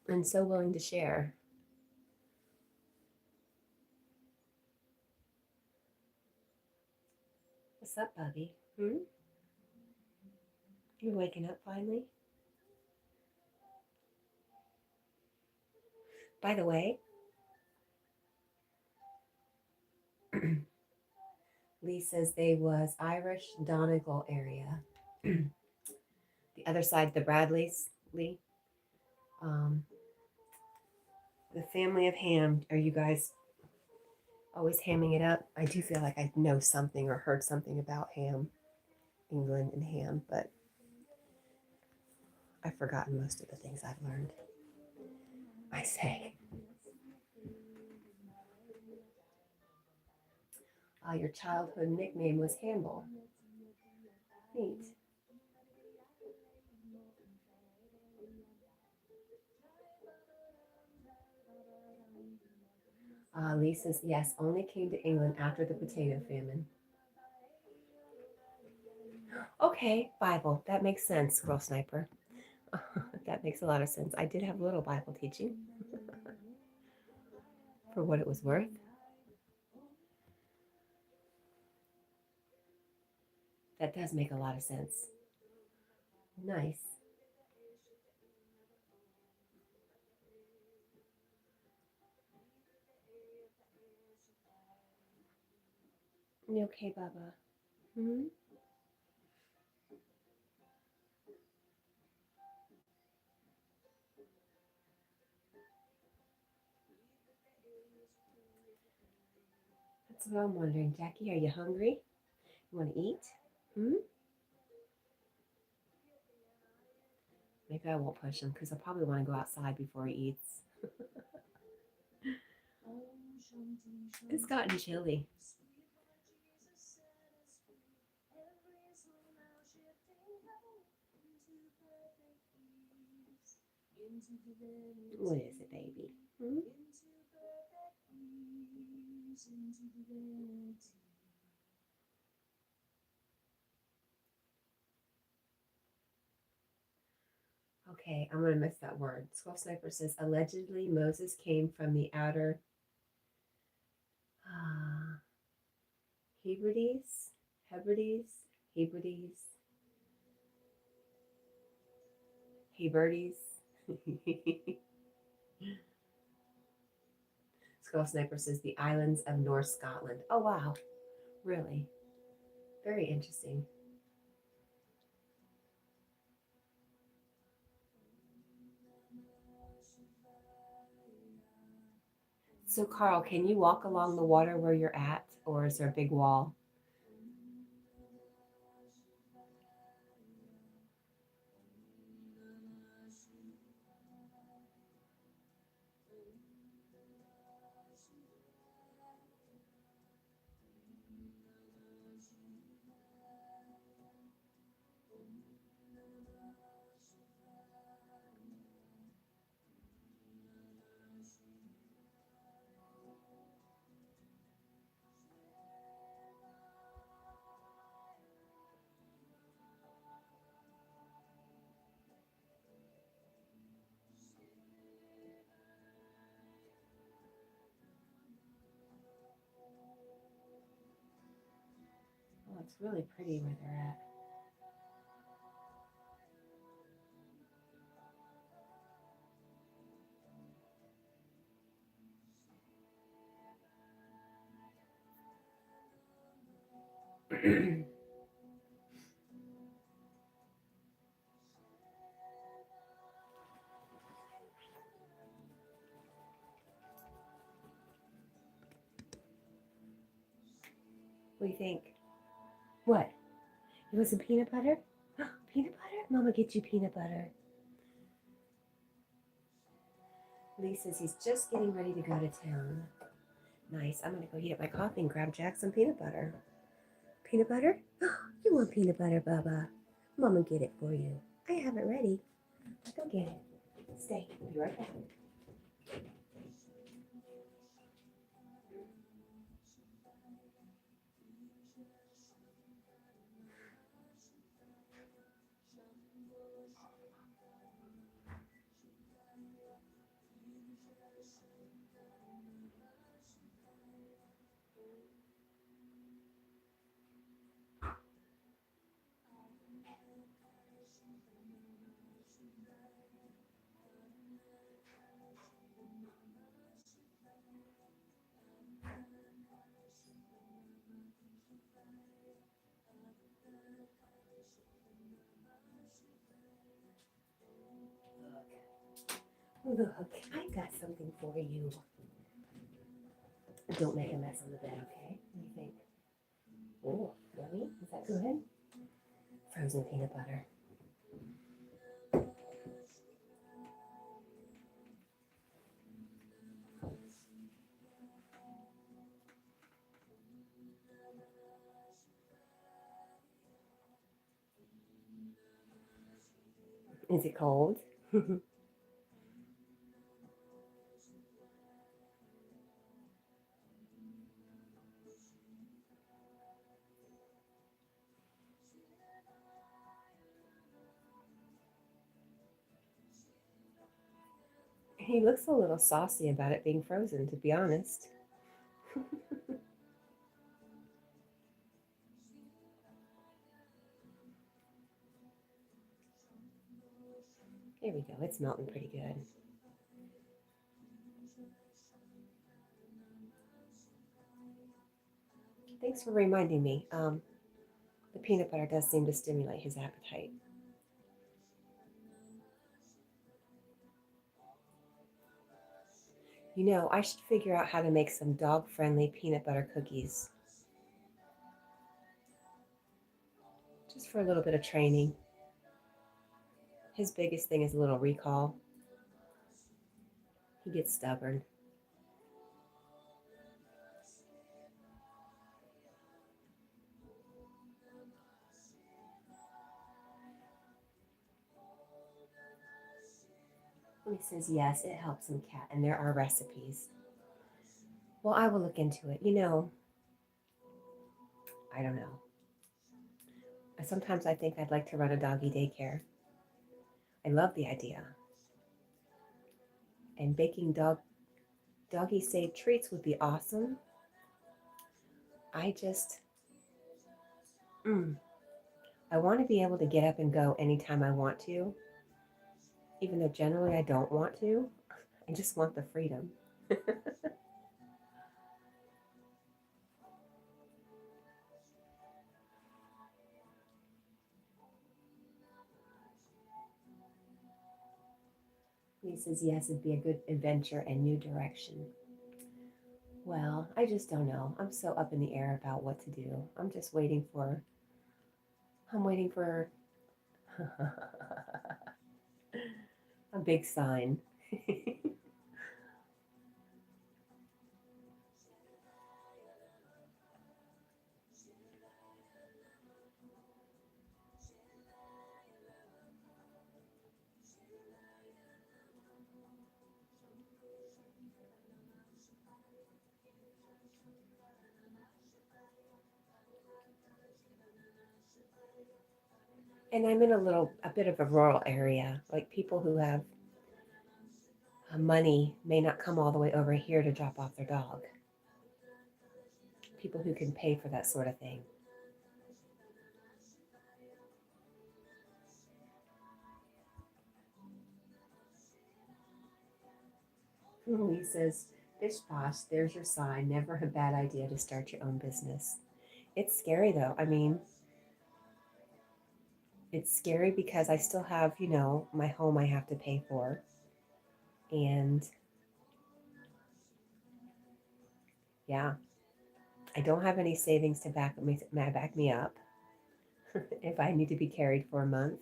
and so willing to share. What's up, Bubby? You're waking up finally? By the way, Lee says they was Irish Donegal area. The other side, the Bradleys, Lee. Um, the family of Ham. Are you guys always hamming it up? I do feel like I know something or heard something about Ham, England and Ham, but I've forgotten most of the things I've learned. I say. Your childhood nickname was Hamble. Neat. Lee says, yes, only came to England after the potato famine. Okay, Bible. That makes sense, Squirrel Sniper. That makes a lot of sense. I did have a little Bible teaching for what it was worth. That does make a lot of sense. Nice. You okay, Baba? Hmm? That's what I'm wondering. Jackie, are you hungry? You want to eat? Hmm? Maybe I won't push him because I probably want to go outside before he eats. It's gotten chilly. What is it, baby? Hmm? Okay, I'm going to miss that word. Squirrel Sniper says, allegedly Moses came from the outer Hebrides, Hebrides, Hebrides, Hebrides. Squirrel Sniper says, the islands of North Scotland. Oh, wow. Really? Very interesting. So, Carl, can you walk along the water where you're at, or is there a big wall? Oh, it's really pretty where they're at. What do you think? What? You want some peanut butter? Peanut butter? Mama, get you peanut butter. Lee says he's just getting ready to go to town. Nice. I'm going to go heat up my coffee and grab Jack some peanut butter. Peanut butter? You want peanut butter, Bubba? Mama, get it for you. I have it ready. Go get it. Stay. I'll be right back. Look, I got something for you. Don't make a mess on the bed, okay? What do you think? Oh, yummy. Is that good? Frozen peanut butter. Is it cold? He looks a little saucy about it being frozen, to be honest. There we go. It's melting pretty good. Thanks for reminding me. The peanut butter does seem to stimulate his appetite. You know, I should figure out how to make some dog-friendly peanut butter cookies. Just for a little bit of training. His biggest thing is a little recall. He gets stubborn. He says, yes, it helps him, Cat, and there are recipes. Well, I will look into it. You know, I don't know. Sometimes I think I'd like to run a doggy daycare. I love the idea. And baking doggy safe treats would be awesome. I just, I want to be able to get up and go anytime I want to, even though generally I don't want to. I just want the freedom. He says, yes, it'd be a good adventure and new direction. Well, I just don't know. I'm so up in the air about what to do. I'm waiting for a big sign. And I'm in a bit of a rural area. Like people who have money may not come all the way over here to drop off their dog. People who can pay for that sort of thing. He says, Bish Bosh, there's your sign. Never a bad idea to start your own business. It's scary though. I mean, it's scary because I still have, you know, my home I have to pay for. And yeah, I don't have any savings to back me up if I need to be carried for a month.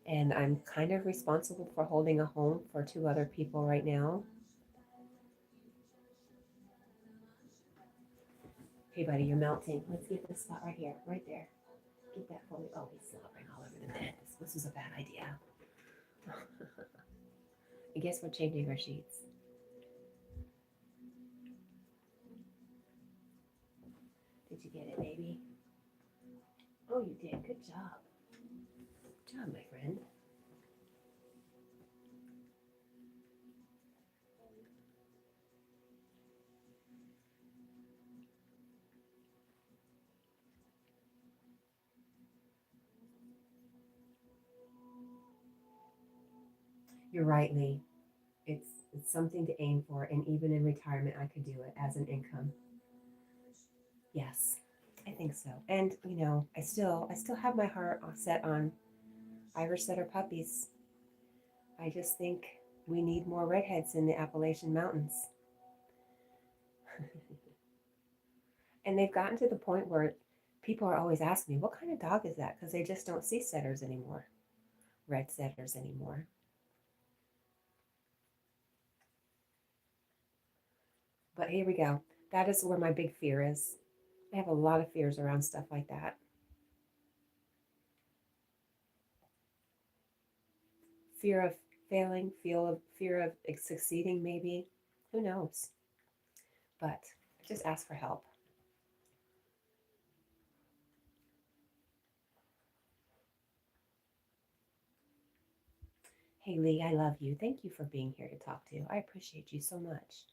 And I'm kind of responsible for holding a home for two other people right now. Hey, buddy, you're melting. Let's get this spot right here, right there. Get that for me. Oh, he's slobbering all over the bed. This was a bad idea. I guess we're changing our sheets. Did you get it, baby? Oh, you did. Good job. Good job, my friend. You're right, Lee. It's something to aim for, and even in retirement, I could do it as an income. Yes, I think so. And you know, I still have my heart set on Irish setter puppies. I just think we need more redheads in the Appalachian Mountains. And they've gotten to the point where people are always asking me, what kind of dog is that? Because they just don't see setters anymore, red setters anymore. But here we go. That is where my big fear is. I have a lot of fears around stuff like that. Fear of failing, fear of succeeding, maybe. Who knows? But just ask for help. Hey Lee, I love you. Thank you for being here to talk to. I appreciate you so much.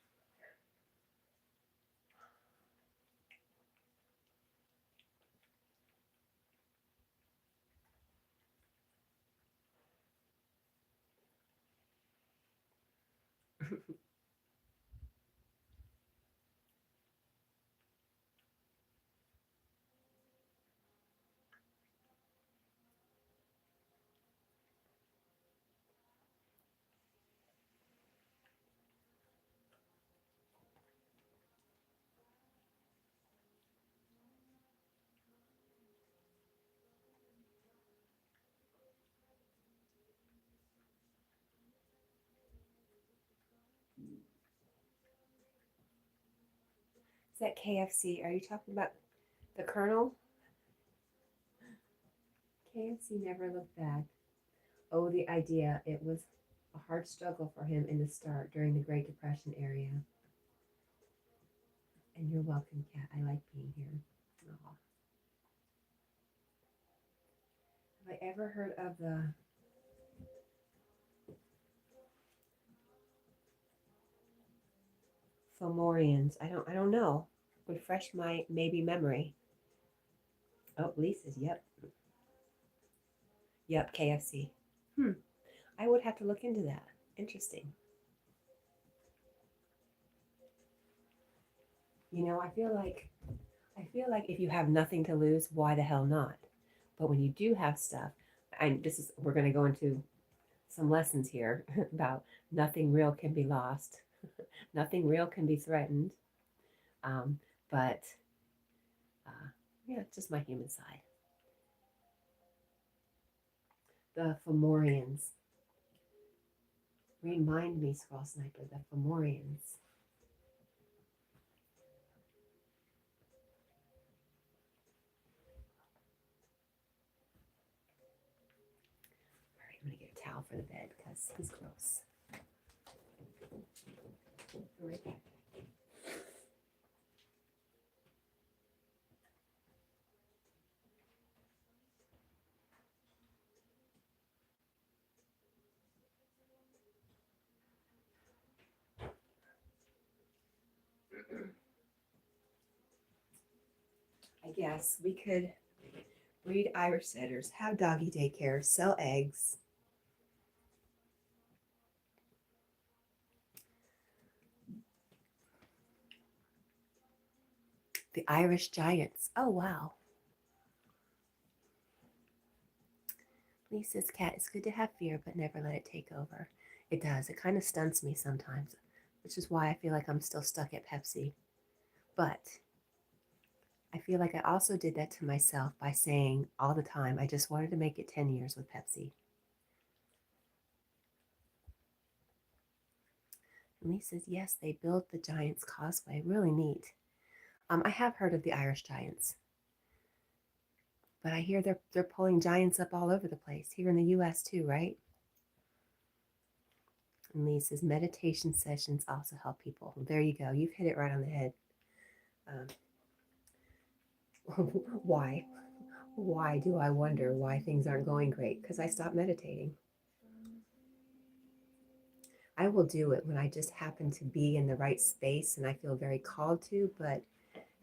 Is that KFC? Are you talking about the Colonel? KFC never looked back. Oh, the idea. It was a hard struggle for him in the start during the Great Depression area. And you're welcome, Kat. I like being here. Aw. Have I ever heard of the Fomorians? I don't know. Refresh my maybe memory. Oh, Lisa's. Yep. Yep. KFC. I would have to look into that. Interesting. You know, I feel like if you have nothing to lose, why the hell not? But when you do have stuff, and this is we're going to go into some lessons here about nothing real can be lost, nothing real can be threatened. But yeah, it's just my human side. The Fomorians. Remind me, Scroll Sniper, the Fomorians. All right, I'm going to get a towel for the bed because he's gross. Right back. I guess we could breed Irish setters, have doggy daycare, sell eggs. The Irish Giants. Oh, wow. Lisa's cat, it's good to have fear, but never let it take over. It does. It kind of stunts me sometimes, which is why I feel like I'm still stuck at Pepsi. But I feel like I also did that to myself by saying all the time, I just wanted to make it 10 years with Pepsi. And Lee says, yes, they built the Giants Causeway. Really neat. I have heard of the Irish Giants, but I hear they're pulling giants up all over the place, here in the US too, right? And Lee says, meditation sessions also help people. Well, there you go. You've hit it right on the head. Why? Why do I wonder why things aren't going great? Because I stopped meditating. I will do it when I just happen to be in the right space and I feel very called to, but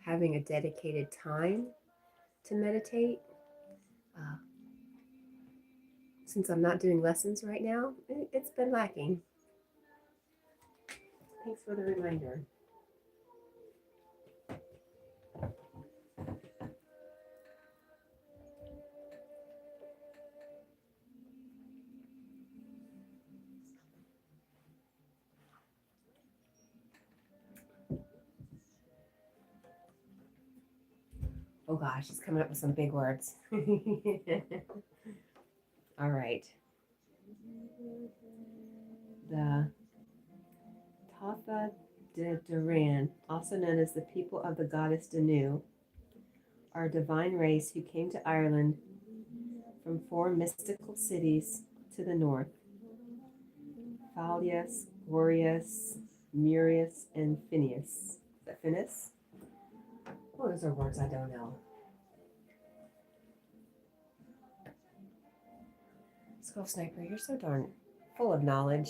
having a dedicated time to meditate, uh, since I'm not doing lessons right now, it's been lacking. Thanks for the reminder. Oh gosh, he's coming up with some big words. All right. The Tatha de Duran, also known as the people of the goddess Danu, are a divine race who came to Ireland from 4 mystical cities to the north: Falius, Glorious, Murius, and Phineas. Is that Phineas? Oh, those are words I don't know. Skull Sniper, you're so darn full of knowledge.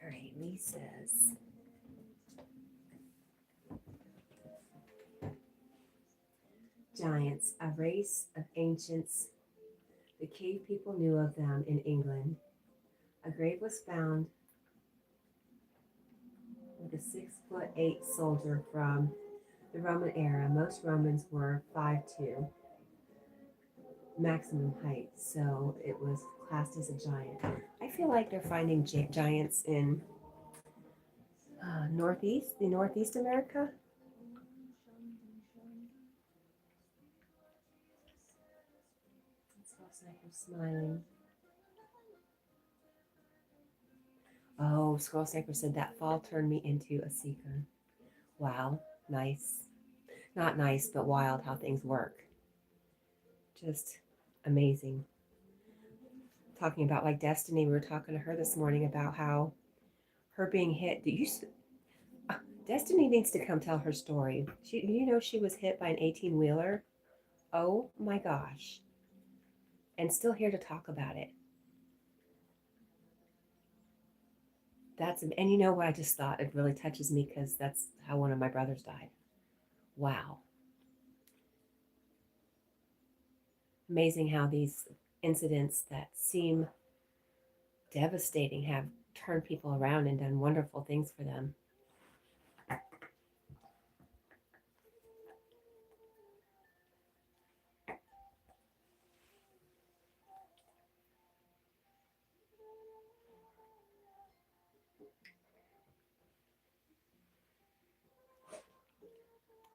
All right, Lee says, giants, a race of ancients. The cave people knew of them in England. A grave was found with a 6'8" soldier from the Roman era. Most Romans were 5'2", maximum height, so it was classed as a giant. I feel like they're finding giants in Northeast America. Sniper smiling. Oh, Squirrel Sniper said that fall turned me into a seeker. Wow, nice. Not nice, but wild how things work. Just amazing. Talking about like Destiny, we were talking to her this morning about how her being hit. Destiny needs to come tell her story. She was hit by an 18-wheeler. Oh my gosh. And still here to talk about it. And you know what I just thought? It really touches me because that's how one of my brothers died. Wow. Amazing how these incidents that seem devastating have turned people around and done wonderful things for them.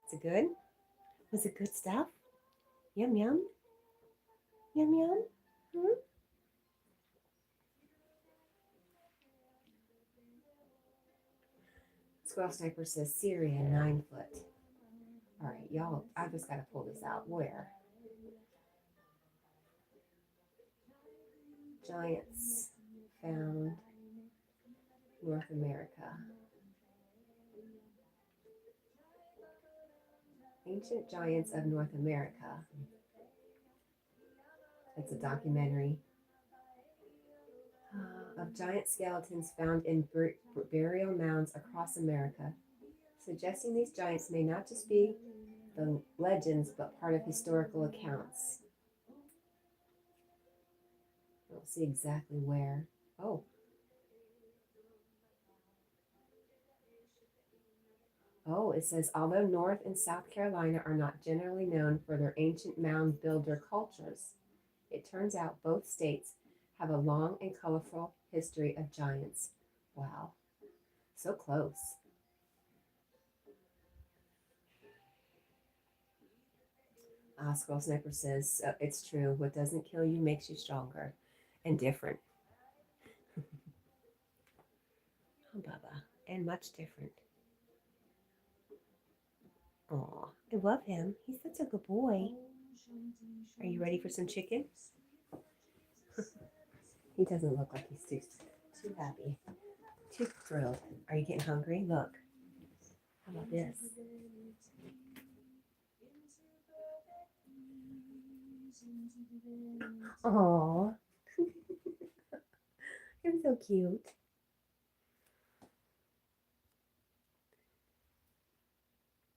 Is it good? Was it good stuff? Yum, yum. Yum, yum. Hmm? Squirrel Sniper says Syria, 9 foot. All right, y'all, I just got to pull this out. Where? Giants found North America. Ancient Giants of North America. It's a documentary of giant skeletons found in burial mounds across America, suggesting these giants may not just be the legends, but part of historical accounts. I don't see exactly where. Oh. Oh, it says, although North and South Carolina are not generally known for their ancient mound builder cultures, it turns out both states have a long and colorful history of giants. Wow. So close. Squirrel Sniper says, it's true. What doesn't kill you makes you stronger and different. Oh, Bubba. And much different. Aw, I love him. He's such a good boy. Are you ready for some chicken? He doesn't look like he's too happy. Too thrilled. Are you getting hungry? Look. How about this? Aw. You're so cute.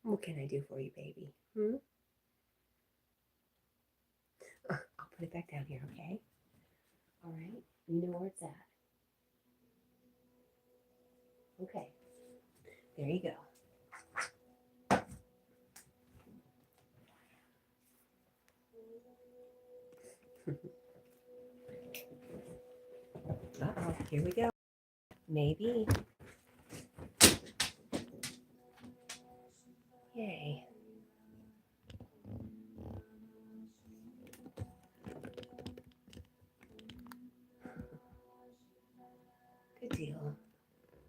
What can I do for you, baby? I'll put it back down here, okay? All right. You know where it's at. Okay. There you go. Uh-oh, here we go. Maybe. Yay. deal.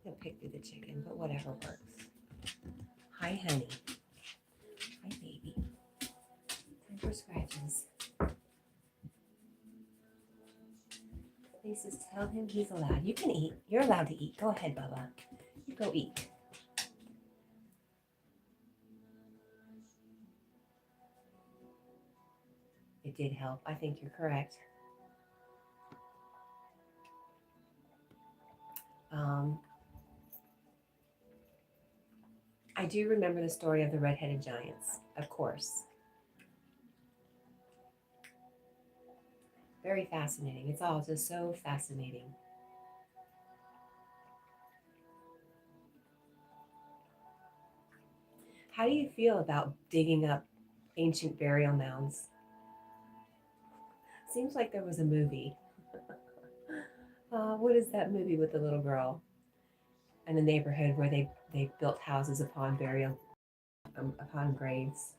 I'll pick through the chicken, but whatever works. Hi, honey. Hi, baby. Time for scratches. Lisa's, tell him he's allowed. You can eat. You're allowed to eat. Go ahead, Bubba. You go eat. It did help. I think you're correct. I do remember the story of the red-headed giants, of course. Very fascinating. It's all just so fascinating. How do you feel about digging up ancient burial mounds? Seems like there was a movie. What is that movie with the little girl in the neighborhood where they built houses upon burial, upon graves?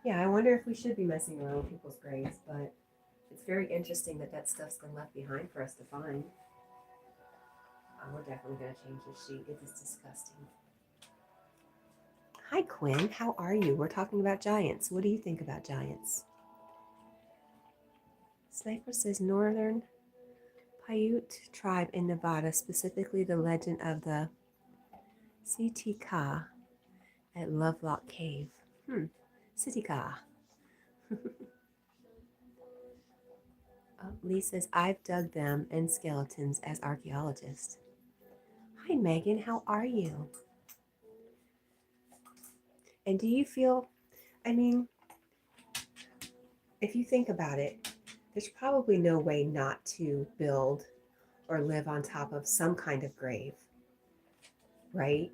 Yeah, I wonder if we should be messing around with people's graves, but it's very interesting that that stuff's been left behind for us to find. We're definitely going to change this sheet. It is disgusting. Hi, Quinn. How are you? We're talking about giants. What do you think about giants? Sniper says Northern Paiute tribe in Nevada, specifically the legend of the Sitika at Lovelock Cave. Sitika. Lee says, I've dug them and skeletons as archaeologist. Hi, Megan. How are you? And do you feel, I mean, if you think about it, there's probably no way not to build or live on top of some kind of grave, right?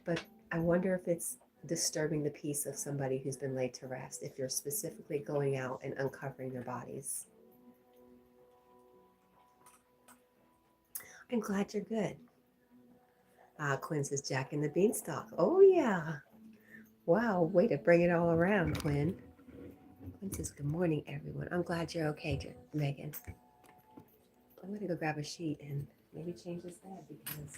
But I wonder if it's disturbing the peace of somebody who's been laid to rest, if you're specifically going out and uncovering their bodies. I'm glad you're good. Quinn says Jack and the Beanstalk. Oh, yeah. Wow, way to bring it all around, Quinn. Quinn says, good morning, everyone. I'm glad you're okay, Megan. I'm going to go grab a sheet and maybe change this bed because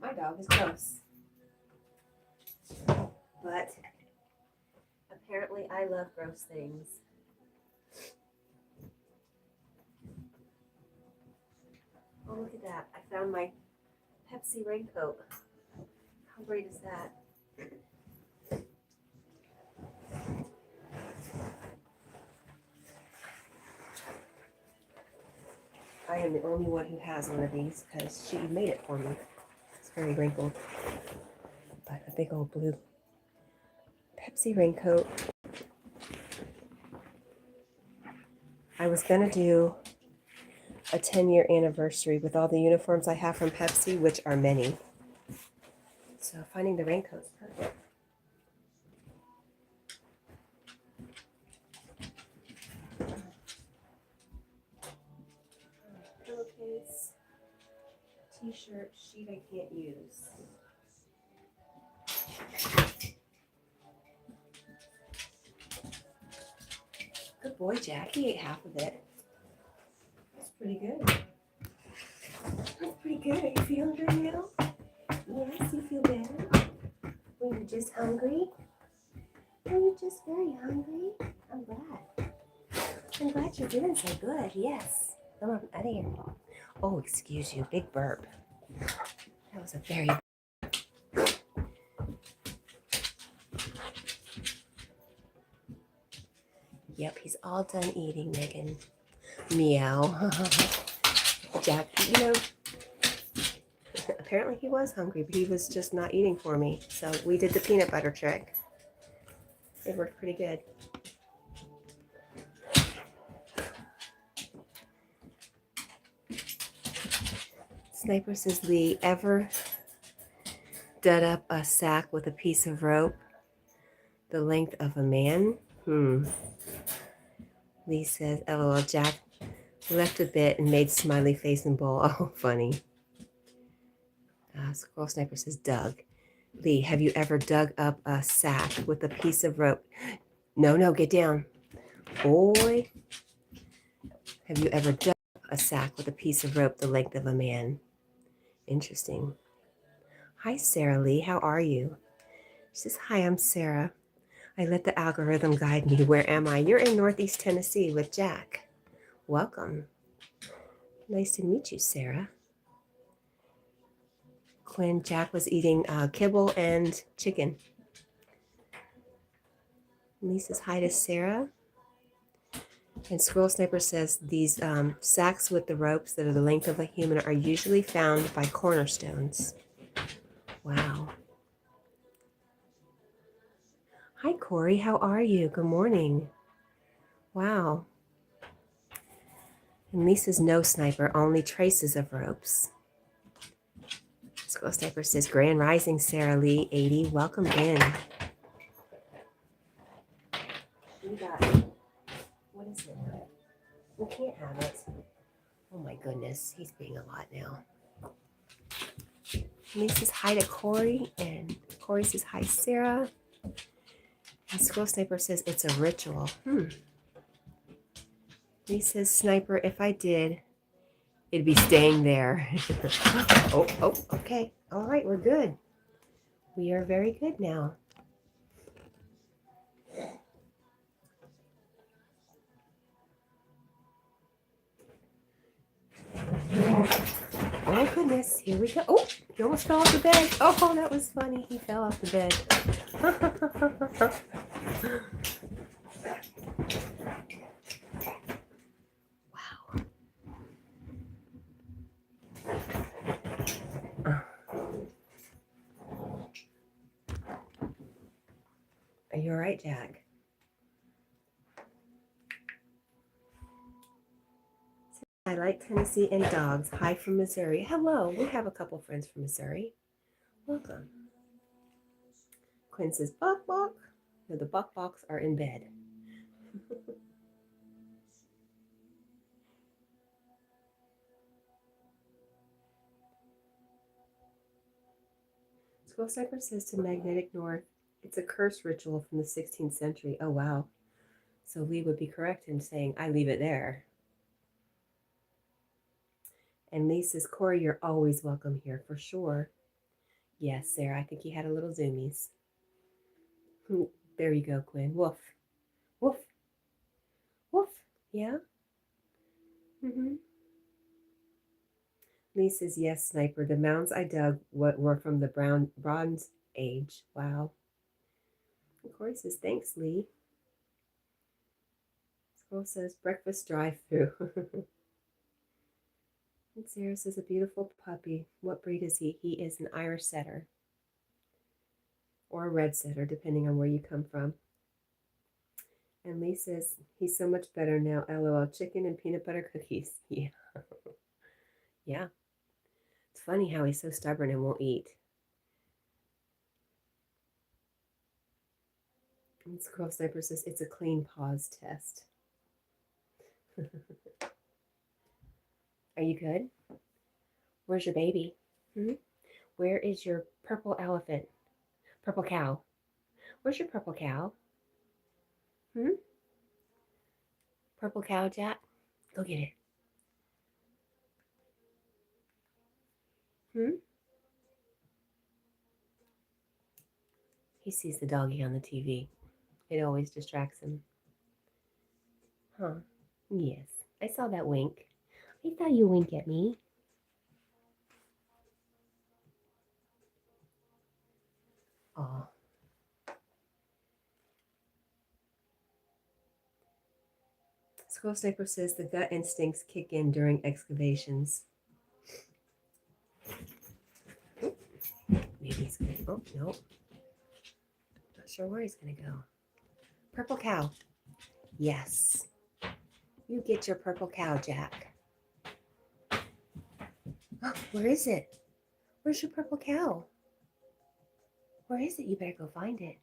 my dog is gross. But apparently I love gross things. Oh, look at that. I found my Pepsi raincoat. How great is that? I am the only one who has one of these because she made it for me. It's very wrinkled, but a big old blue Pepsi raincoat. I was going to do a 10-year anniversary with all the uniforms I have from Pepsi, which are many. So finding the raincoat's perfect. Pillowcase, t-shirt, sheet I can't use. Good boy, Jack. He ate half of it. That's pretty good. That's pretty good. Are you feeling good now? Yes, you feel better? Were you just hungry? Were you just very hungry? I'm glad. I'm glad you're doing so good. Yes. Come on, out of here. Oh, excuse you. Big burp. That was a very... Yep, he's all done eating, Megan. Meow. Jack, you know, apparently he was hungry, but he was just not eating for me. So we did the peanut butter trick. It worked pretty good. Sniper says, Lee, ever dug up a sack with a piece of rope the length of a man? Lee says, LOL, Jack left a bit and made smiley face and bowl. Oh, funny. Squirrel Sniper says, Doug. Lee, have you ever dug up a sack with a piece of rope? No, get down. Boy, have you ever done a sack with a piece of rope the length of a man? Interesting. Hi, Sarah Lee. How are you? She says, hi, I'm Sarah. I let the algorithm guide me. Where am I? You're in Northeast Tennessee with Jack. Welcome. Nice to meet you, Sarah. Quinn, Jack was eating kibble and chicken. Lee says hi to Sarah. And Squirrel Sniper says these sacks with the ropes that are the length of a human are usually found by cornerstones. Wow. Hi, Corey. How are you? Good morning. Wow. And Lisa's no sniper, only traces of ropes. Squirrel Sniper says, Grand Rising, Sarah Lee, 80. Welcome in. We got, what is it? We can't have it. Oh my goodness, he's being a lot now. Lee says hi to Corey, and Corey says hi, Sarah. And Squirrel Sniper says it's a ritual. Lee says, Sniper, if I did, it'd be staying there. Oh, okay. All right, we're good. We are very good now. Oh, goodness. Here we go. Oh, he almost fell off the bed. Oh, that was funny. He fell off the bed. Wow. Are you all right, Jack? I like Tennessee and dogs. Hi from Missouri. Hello. We have a couple friends from Missouri. Welcome. Quinn says, Buck. No, the Bucks are in bed. Squirrel Sniper says to Magnetic North, it's a curse ritual from the 16th century. Oh, wow. So Lee would be correct in saying, I leave it there. And Lee says, Corey, you're always welcome here for sure. Yes, Sarah, I think he had a little zoomies. There you go, Quinn. Woof. Woof. Woof. Yeah? Lee says, yes, Sniper. The mounds I dug were from the Bronze Age. Wow. And Corey says, thanks, Lee. Squirrel says, breakfast drive-through. And Sarah says, a beautiful puppy. What breed is he? He is an Irish setter. Or a red setter, depending on where you come from. And Lee says, he's so much better now. LOL. Chicken and peanut butter cookies. Yeah. Yeah. It's funny how he's so stubborn and won't eat. And Squirrel Sniper says, it's a clean paws test. Are you good? Where's your baby? Where is your purple elephant? Purple cow. Where's your purple cow? Purple cow, Jack? Go get it. He sees the doggy on the TV. It always distracts him. Huh. Yes. I saw that wink. I saw you wink at me. Aw. Squirrel Sniper says the gut instincts kick in during excavations. Maybe he's going to... Oh, no. Not sure where he's going to go. Purple cow. Yes. You get your purple cow, Jack. Oh, where is it? Where's your purple cow? Where is it? You better go find it.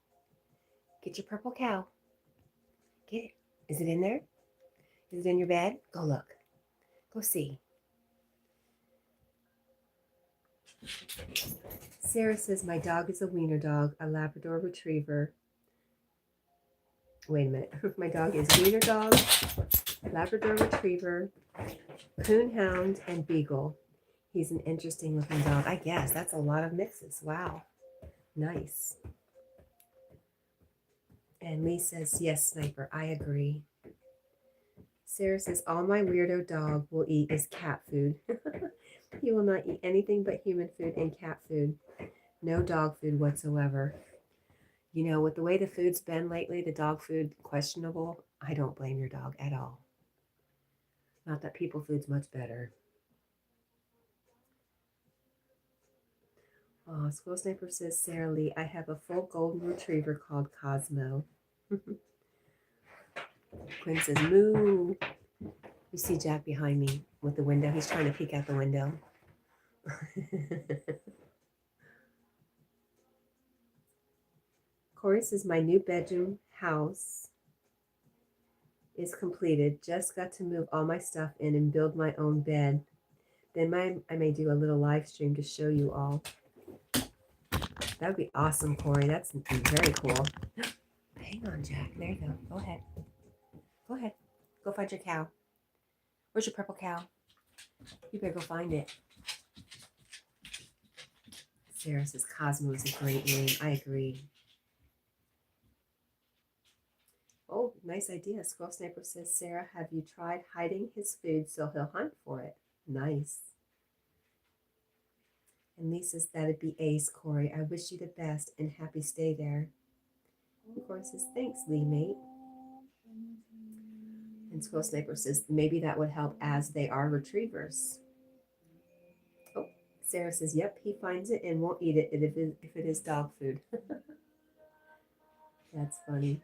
Get your purple cow. Get it. Is it in there? Is it in your bed? Go look. Go see. Sarah says, my dog is a wiener dog, a Labrador retriever. Wait a minute. My dog is Wiener Dog, Labrador Retriever, Coonhound, and Beagle. He's an interesting looking dog. I guess that's a lot of mixes. Wow. Nice. And Lee says, yes, Sniper, I agree. Sarah says, all my weirdo dog will eat is cat food. He will not eat anything but human food and cat food. No dog food whatsoever. You know, with the way the food's been lately, the dog food questionable, I don't blame your dog at all. Not that people food's much better. Oh, Squirrel Sniper says, Sarah Lee, I have a full golden retriever called Cosmo. Quinn says, moo. You see Jack behind me with the window. He's trying to peek out the window. Corey says, my new bedroom house is completed. Just got to move all my stuff in and build my own bed. Then I may do a little live stream to show you all. That would be awesome, Corey. That's very cool. Hang on, Jack. There you go. Go ahead. Go ahead. Go find your cow. Where's your purple cow? You better go find it. Sarah says Cosmo is a great name. I agree. Oh, nice idea. Squirrel Sniper says, Sarah, have you tried hiding his food so he'll hunt for it? Nice. And Lee says, that'd be ace, Corey. I wish you the best and happy stay there. And Corey says, thanks, Lee, mate. And Squirrel Sniper says, maybe that would help as they are retrievers. Oh, Sarah says, yep, he finds it and won't eat it if it is dog food. That's funny.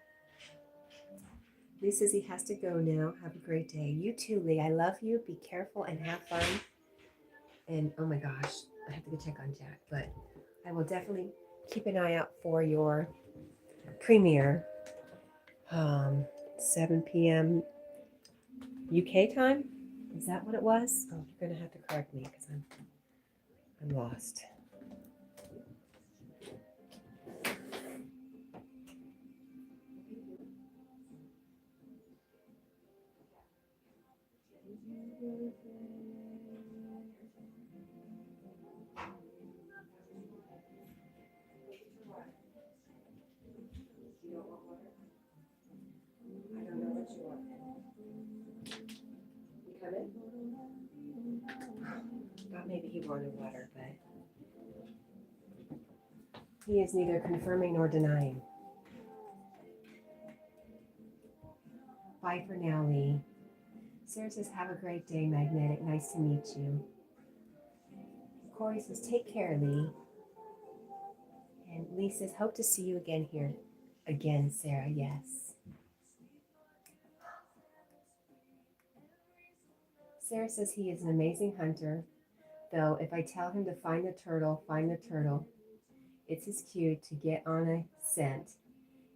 Lee says he has to go now. Have a great day. You too, Lee. I love you. Be careful and have fun. And oh my gosh, I have to go check on Jack. But I will definitely keep an eye out for your premiere. 7 p.m. UK time? Is that what it was? Oh, you're going to have to correct me because I'm lost. Thought maybe he wanted water, but he is neither confirming nor denying. Bye for now, Lee. Sarah says, have a great day, Magnetic. Nice to meet you. Corey says, take care, Lee. And Lee says, hope to see you again here. Again, Sarah, yes. Sarah says he is an amazing hunter, though if I tell him to find the turtle, it's his cue to get on a scent,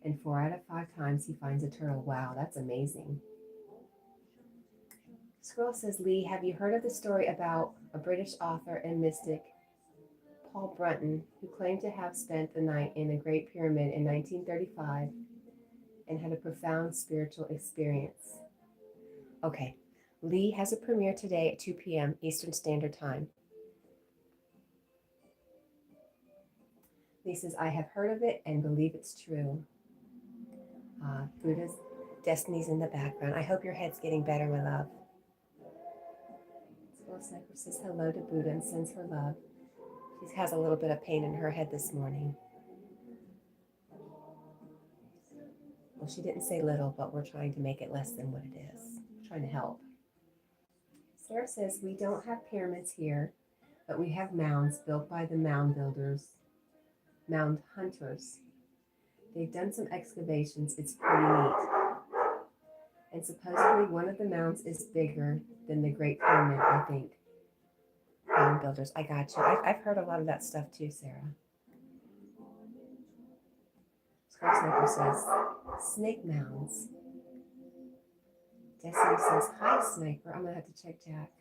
and 4 out of 5 times he finds a turtle. Wow, that's amazing. Squirrel says, Lee, have you heard of the story about a British author and mystic, Paul Brunton, who claimed to have spent the night in the Great Pyramid in 1935 and had a profound spiritual experience? Okay. Lee has a premiere today at 2 p.m. Eastern Standard Time. Lee says, I have heard of it and believe it's true. Buddha's Destiny's in the background. I hope your head's getting better, my love. Squirrel Sniper says hello to Buddha and sends her love. She has a little bit of pain in her head this morning. Well, she didn't say little, but we're trying to make it less than what it is. We're trying to help. Sarah says, we don't have pyramids here, but we have mounds built by the mound builders, mound hunters. They've done some excavations. It's pretty neat. And supposedly one of the mounds is bigger than the Great Pyramid, I think. Mound builders. I got you. I've heard a lot of that stuff too, Sarah. Squirrel Sniper says, snake mounds. Destiny says, hi, Sniper. I'm going to have to check Jack.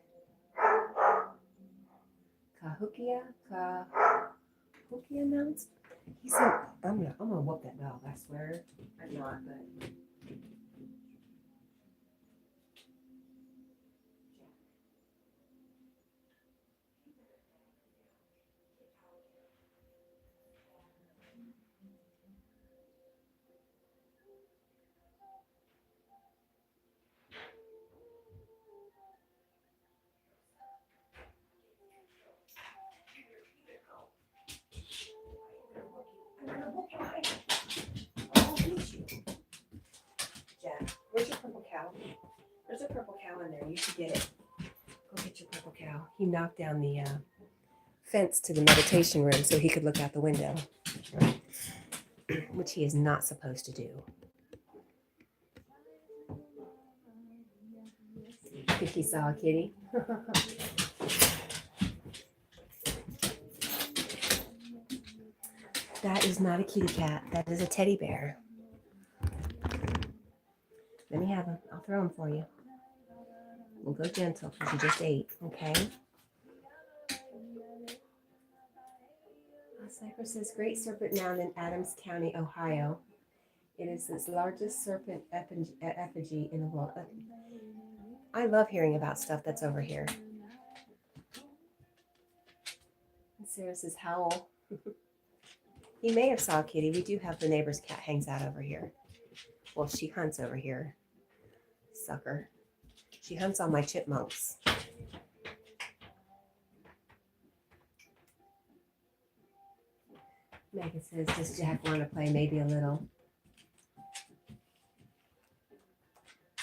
Cahokia mounts? He said, I'm gonna whoop that dog, I swear. I'm not, but Here, you should get it. Go get your purple cow. He knocked down the fence to the meditation room so he could look out the window, which he is not supposed to do. I think he saw a kitty. That is not a kitty cat. That is a teddy bear. Let me have him. I'll throw him for you. We'll go gentle because you just ate, okay? Cypress's Great Serpent Mound in Adams County, Ohio. It is the largest serpent effigy in the world. I love hearing about stuff that's over here. And Sarah says, howl. He may have saw a kitty. We do have the neighbor's cat hangs out over here. Well, she hunts over here. Sucker. She hunts on my chipmunks. Megan says, does Jack want to play? Maybe a little.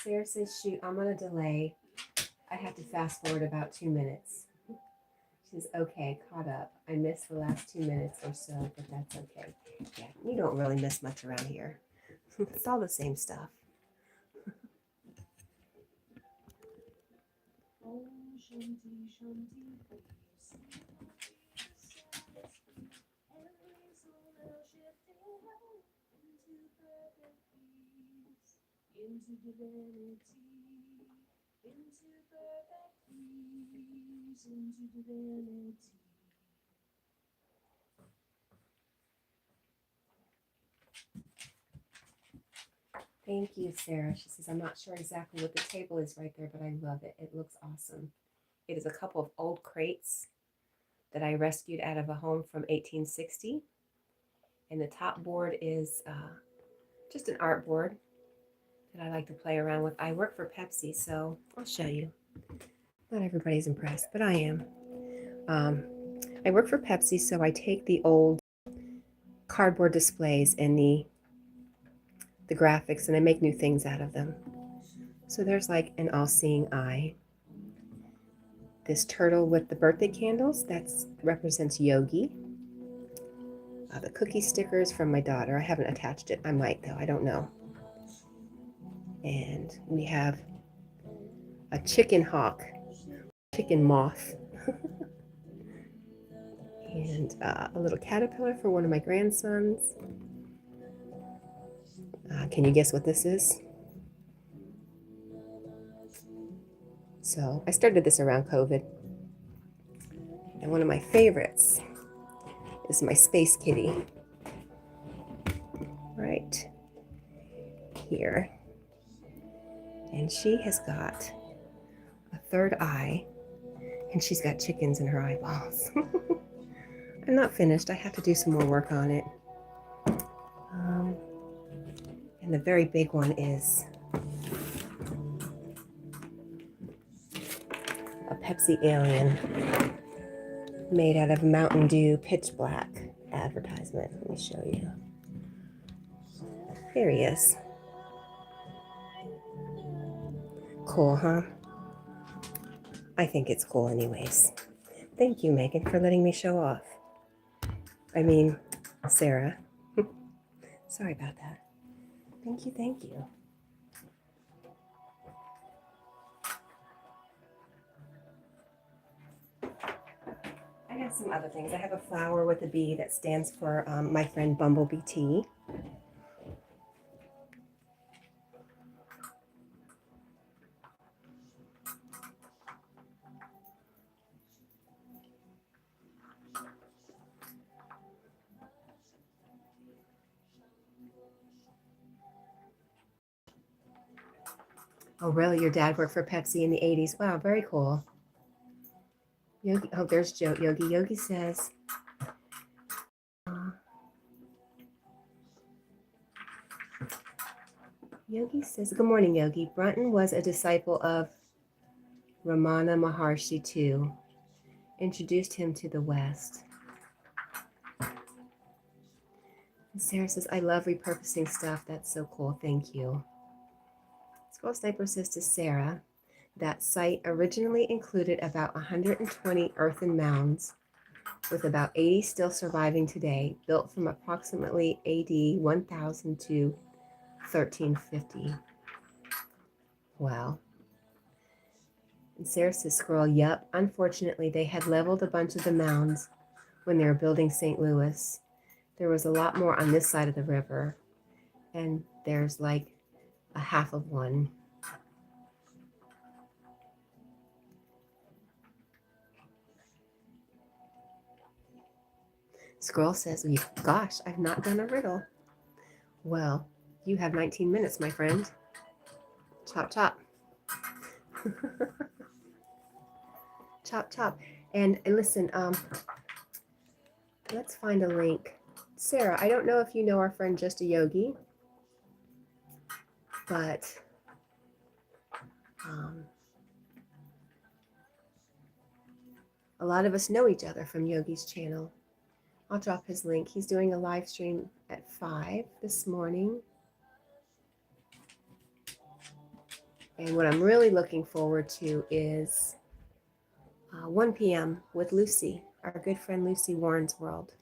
Sarah says, shoot, I'm on a delay. I have to fast forward about 2 minutes. She says, okay, caught up. I missed the last 2 minutes or so, but that's okay. Yeah, you don't really miss much around here. It's all the same stuff. Into divinity, into perfect peace, into divinity. Thank you, Sarah. She says, I'm not sure exactly what the table is right there, but I love it. It looks awesome. It is a couple of old crates that I rescued out of a home from 1860. And the top board is just an art board that I like to play around with. I work for Pepsi, so I'll show you. Not everybody's impressed, but I am. I work for Pepsi, so I take the old cardboard displays and the graphics, and I make new things out of them. So there's like an all-seeing eye. This turtle with the birthday candles, that represents Yogi. The cookie stickers from my daughter. I haven't attached it. I might, though. I don't know. And we have a chicken hawk, chicken moth, and a little caterpillar for one of my grandsons. Can you guess what this is? So I started this around COVID. And one of my favorites is my space kitty. Right here. And she has got a third eye, and she's got chickens in her eyeballs. I'm not finished. I have to do some more work on it. And the very big one is a Pepsi alien made out of Mountain Dew pitch black advertisement. Let me show you. There he is. Cool, huh? I think it's cool anyways. Thank you, Megan, for letting me show off. I mean, Sarah. Sorry about that. Thank you, thank you. I have some other things. I have a flower with a bee that stands for my friend Bumblebee Tea. Oh, really? Your dad worked for Pepsi in the 80s? Wow, very cool. Yogi, oh, there's Yogi. Yogi says, good morning, Yogi. Brunton was a disciple of Ramana Maharshi too. Introduced him to the West. And Sarah says, I love repurposing stuff. That's so cool. Thank you. Squirrel Sniper says to Sarah, That site originally included about 120 earthen mounds, with about 80 still surviving today, built from approximately AD 1000 to 1350. Wow. And Sarah says, Squirrel, yep. Unfortunately, they had leveled a bunch of the mounds when they were building St. Louis. There was a lot more on this side of the river, and there's like a half of one. Squirrel says, gosh, I've not done a riddle. Well, you have 19 minutes, my friend. Chop, chop. Chop, chop. And listen, let's find a link. Sarah, I don't know if you know our friend Just a Yogi, but a lot of us know each other from Yogi's channel. I'll drop his link. He's doing a live stream at 5 this morning. And what I'm really looking forward to is 1 p.m. with Lucy, our good friend Lucy Warren's World.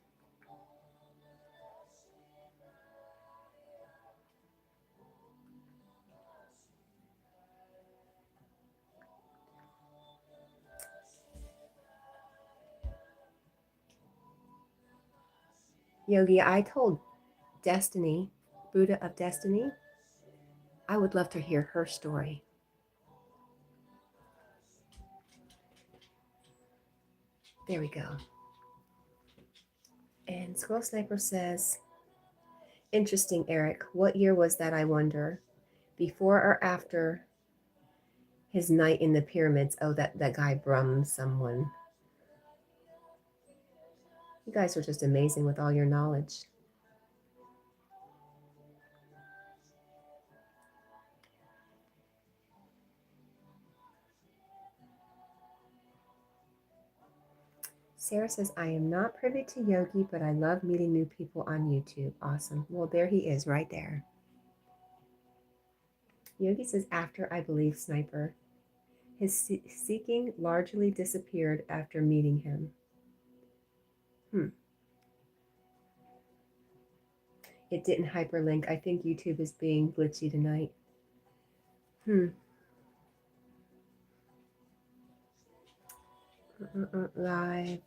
Yogi, I told Destiny, Buddha of Destiny, I would love to hear her story. There we go. And Squirrel Sniper says, interesting, Eric. What year was that, I wonder? Before or after his night in the pyramids? Oh, that guy Brum someone. You guys are just amazing with all your knowledge. Sarah says, I am not privy to Yogi, but I love meeting new people on YouTube. Awesome. Well, there he is right there. Yogi says, after, I believe, Sniper. His seeking largely disappeared after meeting him. It didn't hyperlink. I think YouTube is being glitchy tonight. Live.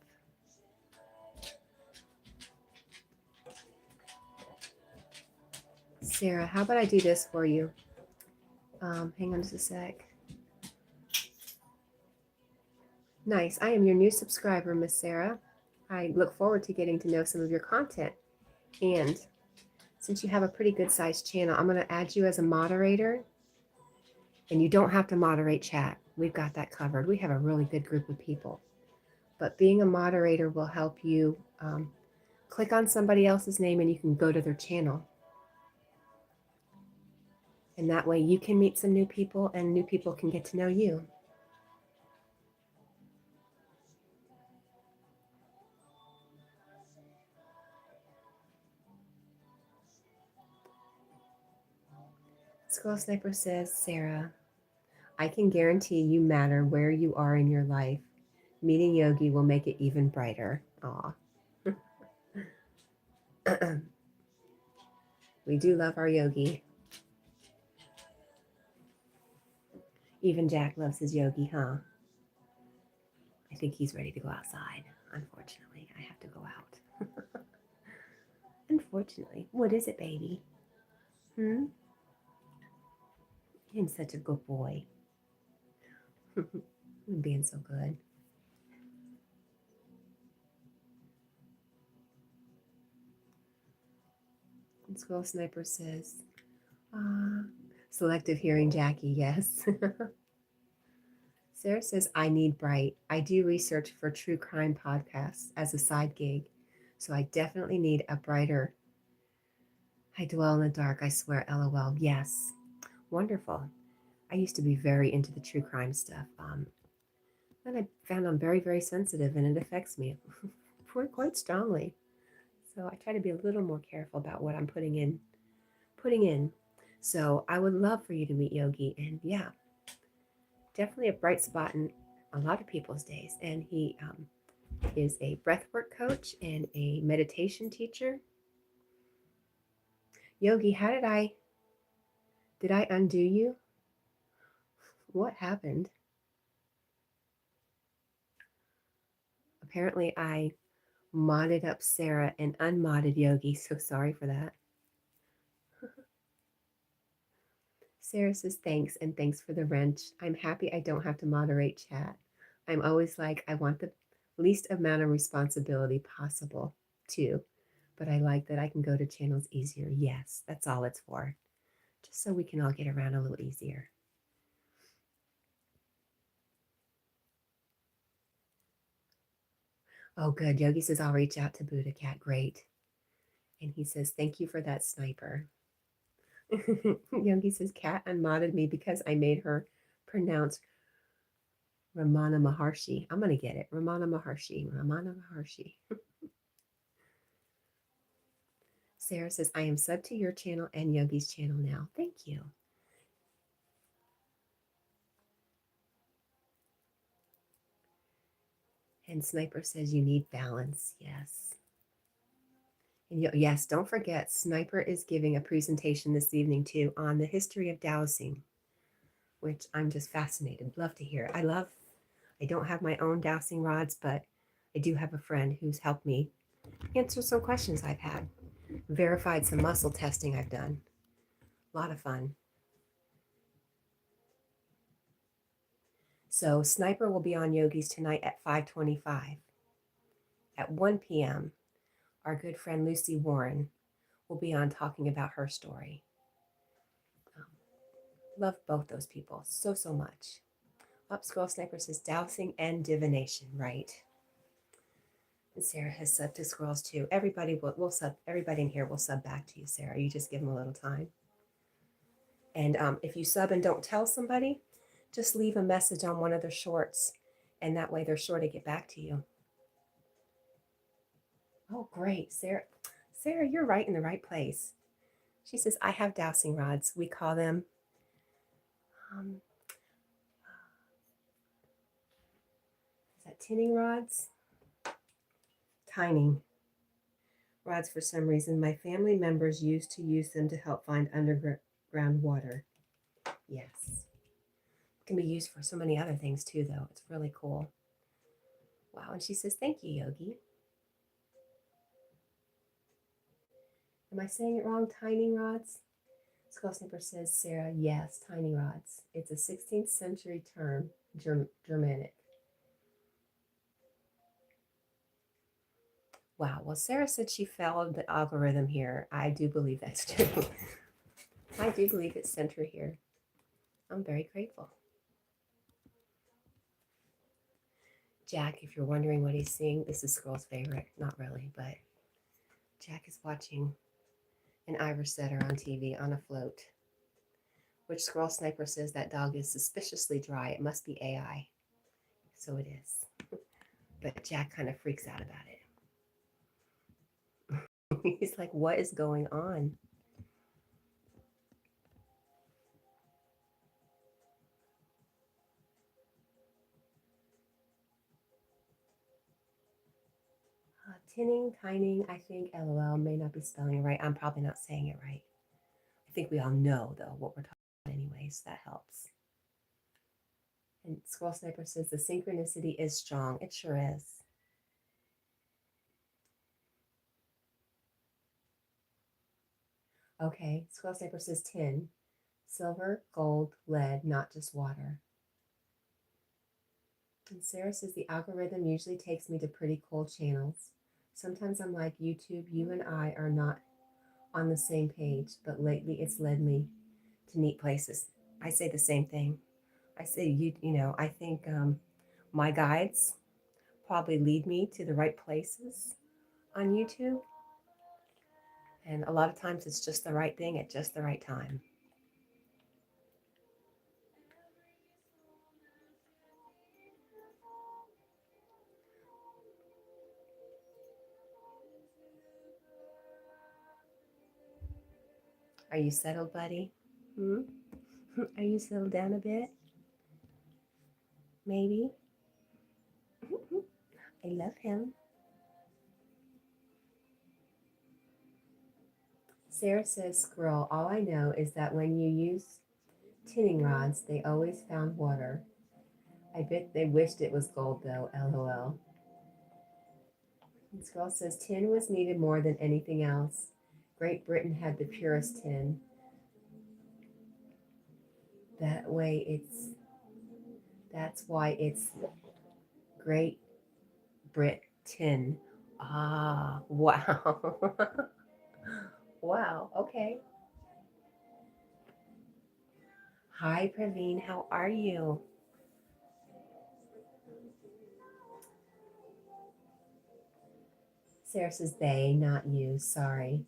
Sarah, how about I do this for you? Hang on just a sec. Nice. I am your new subscriber, Miss Sarah. I look forward to getting to know some of your content. And since you have a pretty good sized channel, I'm going to add you as a moderator. And you don't have to moderate chat. We've got that covered. We have a really good group of people. But being a moderator will help you click on somebody else's name and you can go to their channel. And that way you can meet some new people and new people can get to know you. Squirrel Sniper says, Sarah, I can guarantee you matter where you are in your life. Meeting Yogi will make it even brighter. Aw. We do love our Yogi. Even Jack loves his Yogi, huh? I think he's ready to go outside. Unfortunately, I have to go out. Unfortunately. What is it, baby? You're such a good boy. You're being so good. And Squirrel Sniper says, selective hearing, Jackie, yes. Sarah says, I need bright. I do research for true crime podcasts as a side gig, so I definitely need a brighter. I dwell in the dark, I swear, LOL. Yes. Wonderful. I used to be very into the true crime stuff. Then I found I'm very, very sensitive and it affects me quite strongly. So I try to be a little more careful about what I'm putting in. So I would love for you to meet Yogi. And yeah, definitely a bright spot in a lot of people's days. And he is a breathwork coach and a meditation teacher. Yogi, did I undo you? What happened? Apparently I modded up Sarah and unmodded Yogi, so sorry for that. Sarah says thanks, and thanks for the wrench. I'm happy I don't have to moderate chat. I'm always like, I want the least amount of responsibility possible too, but I like that I can go to channels easier. Yes, that's all it's for, just so we can all get around a little easier. Oh, good. Yogi says, I'll reach out to Buddha Cat. Great. And he says, thank you for that sniper. Yogi says, Cat unmodded me because I made her pronounce Ramana Maharshi. I'm going to get it. Ramana Maharshi. Ramana Maharshi. Sarah says, I am sub to your channel and Yogi's channel now. Thank you. And Sniper says, you need balance. Yes. And yes, don't forget, Sniper is giving a presentation this evening too on the history of dowsing, which I'm just fascinated. Love to hear. I don't have my own dowsing rods, but I do have a friend who's helped me answer some questions I've had, verified some muscle testing I've done. A lot of fun. So Sniper will be on Yogis tonight at 5:25. At 1 p.m., our good friend Lucy Warren will be on talking about her story. Love both those people so, so much. Up Scroll Sniper says dowsing and divination, right? And Sarah has subbed to Squirrels too. Everybody will sub. Everybody in here will sub back to you, Sarah. You just give them a little time. And if you sub and don't tell somebody, just leave a message on one of their shorts, and that way they're sure to get back to you. Oh, great, Sarah. Sarah, you're right in the right place. She says, I have dowsing rods. We call them is that tinning rods? Tining rods for some reason. My family members used to use them to help find underground water. Yes. It can be used for so many other things too, though. It's really cool. Wow. And she says, thank you, Yogi. Am I saying it wrong? Tining rods? Skull Snipper says, Sarah, yes, tiny rods. It's a 16th century term, Germanic. Wow. Well, Sarah said she followed the algorithm here. I do believe that's true. I do believe it's center here. I'm very grateful. Jack, if you're wondering what he's seeing, this is Squirrel's favorite. Not really, but Jack is watching an Irish setter on TV on a float, which Squirrel Sniper says that dog is suspiciously dry. It must be AI. So it is. But Jack kind of freaks out about it. He's like, what is going on? Tinning, tining, I think, LOL, may not be spelling it right. I'm probably not saying it right. I think we all know, though, what we're talking about anyways. That helps. And Squirrel Sniper says the synchronicity is strong. It sure is. Okay, Squirrel Sniper says tin. Silver, gold, lead, not just water. And Sarah says the algorithm usually takes me to pretty cool channels. Sometimes I'm like, YouTube, you and I are not on the same page, but lately it's led me to neat places. I say the same thing. I say, I think my guides probably lead me to the right places on YouTube. And a lot of times it's just the right thing at just the right time. Are you settled, buddy? Are you settled down a bit? maybe. I love him. Sarah says, squirrel, all I know is that when you use tinning rods, they always found water. I bet they wished it was gold though, lol. And Squirrel says, tin was needed more than anything else. Great Britain had the purest tin. That's why it's Great Britain. Ah, wow. Wow, okay. Hi, Praveen, how are you? Sarah says, they, not you, sorry.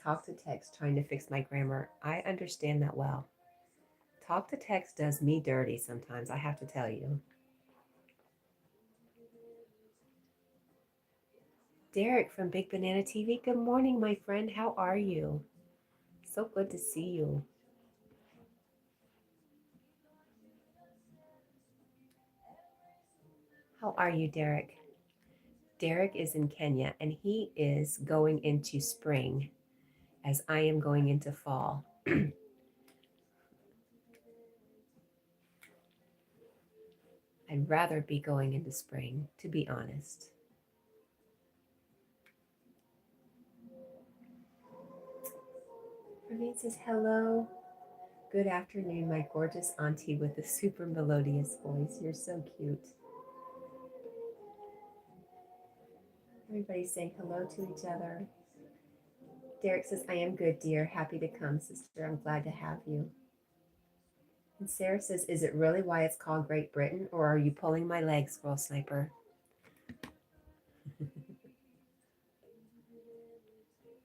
Talk to text, trying to fix my grammar. I understand that well. Talk to text does me dirty sometimes, I have to tell you. Derek from Big Banana TV, good morning, my friend. How are you? So good to see you. How are you, Derek? Derek is in Kenya and he is going into spring as I am going into fall. I'd rather be going into spring, to be honest. Praveen says, hello. Good afternoon, my gorgeous auntie with a super melodious voice. You're so cute. Everybody's saying hello to each other. Derek says, I am good, dear. Happy to come, sister. I'm glad to have you. And Sarah says, is it really why it's called Great Britain, or are you pulling my leg, Squirrel Sniper?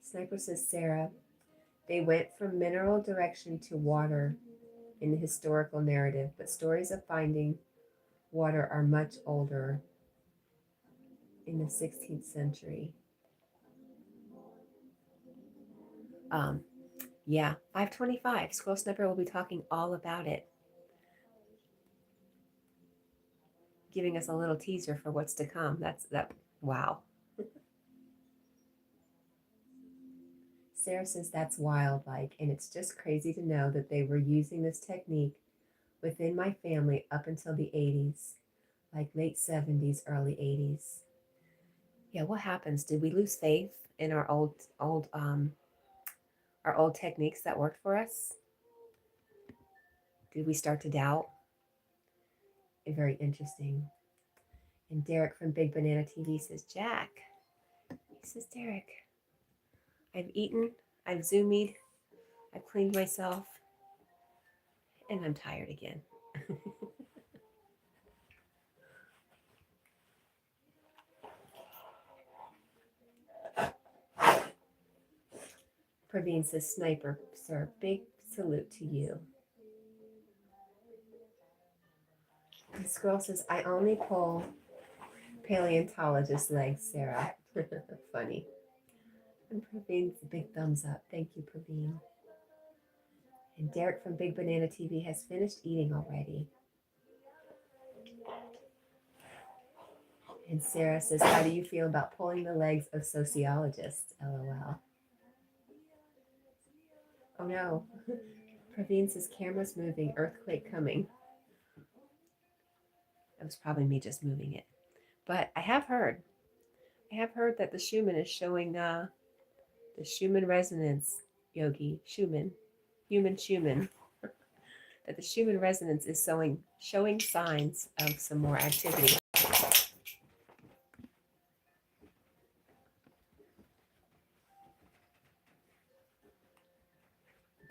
Sniper says, Sarah, they went from mineral direction to water in the historical narrative, but stories of finding water are much older, in the 16th century. Yeah, 525. Squirrel Sniper will be talking all about it, giving us a little teaser for what's to come. Wow. Sarah says that's wild-like, and it's just crazy to know that they were using this technique within my family up until the 80s, like late 70s, early 80s. Yeah, what happens? Did we lose faith in our old techniques that worked for us? Did we start to doubt? Very interesting. And Derek from Big Banana TV says, Jack. He says, Derek, I've eaten, I've zoomied, I've cleaned myself, and I'm tired again. Praveen says, Sniper, sir, big salute to you. And Squirrel says, I only pull paleontologist legs, Sarah. Funny. And Praveen's a big thumbs up. Thank you, Praveen. And Derek from Big Banana TV has finished eating already. And Sarah says, how do you feel about pulling the legs of sociologists? LOL. Oh no. Praveen says, camera's moving, earthquake coming. That was probably me just moving it. But I have heard that the Schumann is showing the Schumann resonance, Yogi, Schumann, human Schumann. That the Schumann resonance is showing signs of some more activity.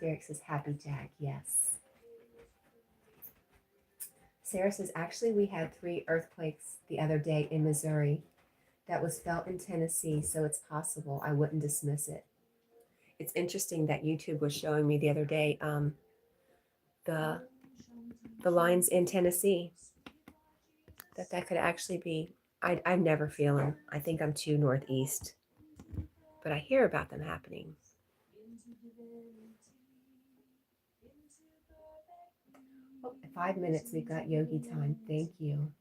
Derek says, happy Jack, yes. Sarah says, actually, we had 3 earthquakes the other day in Missouri that was felt in Tennessee, so it's possible. I wouldn't dismiss it. It's interesting that YouTube was showing me the other day the lines in Tennessee, that could actually be, I've never feel them. I think I'm too northeast, but I hear about them happening. Oh, 5 minutes, we've got yogi time. Thank you.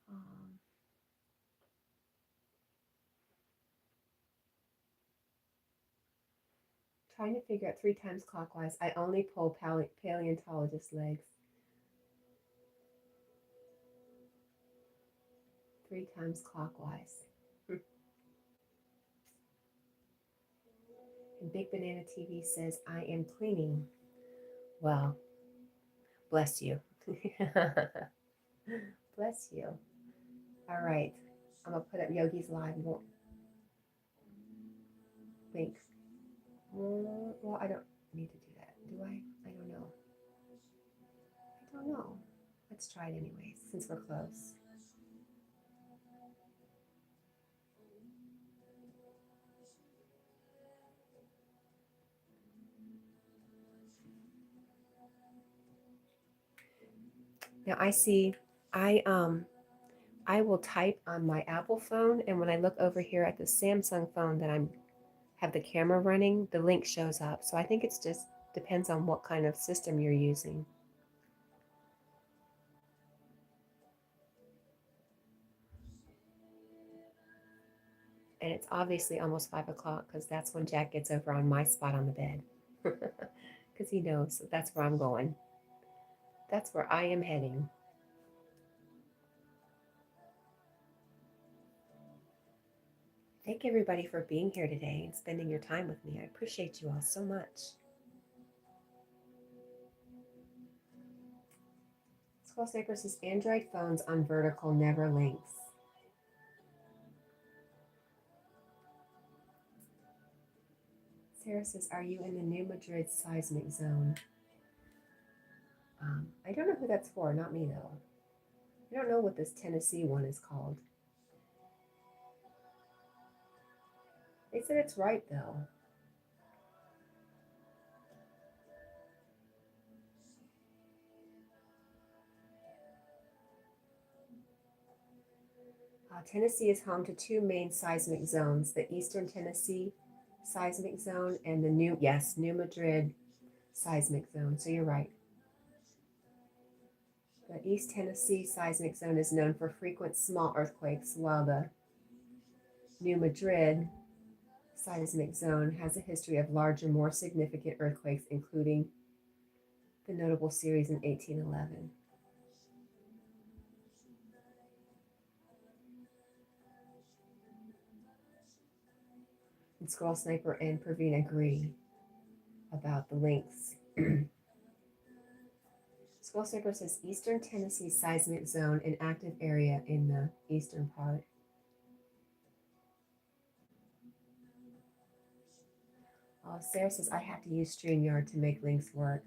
Um, Trying to figure out 3 times clockwise. I only pull paleontologist legs. 3 times clockwise. And Big Banana TV says, I am cleaning. Well, bless you. Bless you. All right. I'm going to put up Yogi's Live link. Well, I don't need to do that, do I? I don't know. I don't know. Let's try it anyways, since we're close. Now I see, I will type on my Apple phone, and when I look over here at the Samsung phone that I'm have the camera running, the link shows up. So I think it's just depends on what kind of system you're using. And it's obviously almost 5 o'clock because that's when Jack gets over on my spot on the bed. Because he knows that's where I'm going. That's where I am heading. Thank everybody for being here today and spending your time with me. I appreciate you all so much. Skull Sniper says Android phones on vertical never links. Sarah says, are you in the New Madrid seismic zone? I don't know who that's for, not me though. I don't know what this Tennessee one is called. They said it's right though. Tennessee is home to 2 main seismic zones, the Eastern Tennessee seismic zone and the New Madrid seismic zone. So you're right. The East Tennessee seismic zone is known for frequent small earthquakes, while the New Madrid seismic zone has a history of larger, more significant earthquakes, including the notable series in 1811. And Squirrel Sniper and Praveen agree about the links. Squirrel Sniper says Eastern Tennessee seismic zone, an active area in the eastern part. Sarah says I have to use StreamYard to make links work.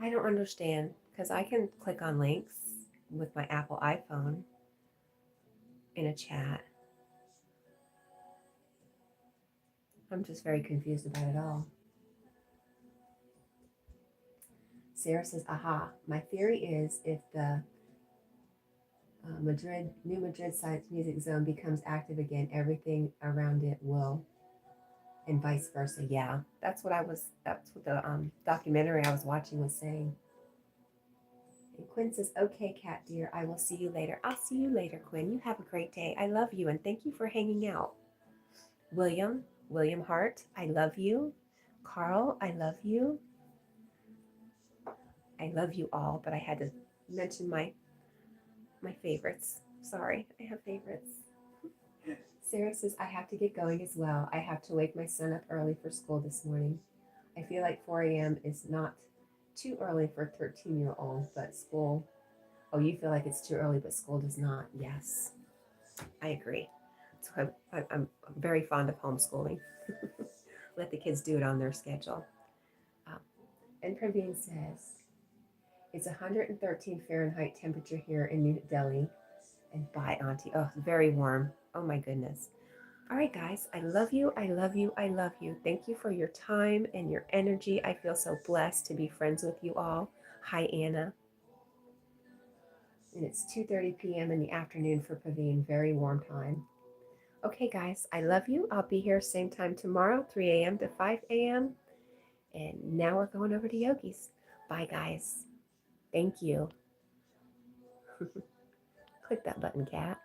I don't understand because I can click on links with my Apple iPhone in a chat. I'm just very confused about it all. Sarah says, aha, my theory is if the New Madrid Science Music Zone becomes active again, everything around it will, and vice versa. Yeah, that's what the documentary I was watching was saying. And Quinn says, okay, cat dear, I will see you later. I'll see you later, Quinn. You have a great day. I love you, and thank you for hanging out. William Hart, I love you. Carl, I love you. I love you all, but I had to mention my favorites. Sorry, I have favorites. Sarah says, I have to get going as well. I have to wake my son up early for school this morning. I feel like 4 a.m. is not too early for a 13-year-old, but school, oh, you feel like it's too early, but school does not. Yes, I agree. So I'm very fond of homeschooling. Let the kids do it on their schedule. And Praveen says, it's 113 Fahrenheit temperature here in New Delhi. And bye, Auntie. Oh, very warm. Oh, my goodness. All right, guys. I love you. I love you. I love you. Thank you for your time and your energy. I feel so blessed to be friends with you all. Hi, Anna. And it's 2:30 p.m. in the afternoon for Pavine. Very warm time. Okay, guys, I love you. I'll be here same time tomorrow, 3 a.m. to 5 a.m. And now we're going over to Yogi's. Bye, guys. Thank you. Click that button, cat.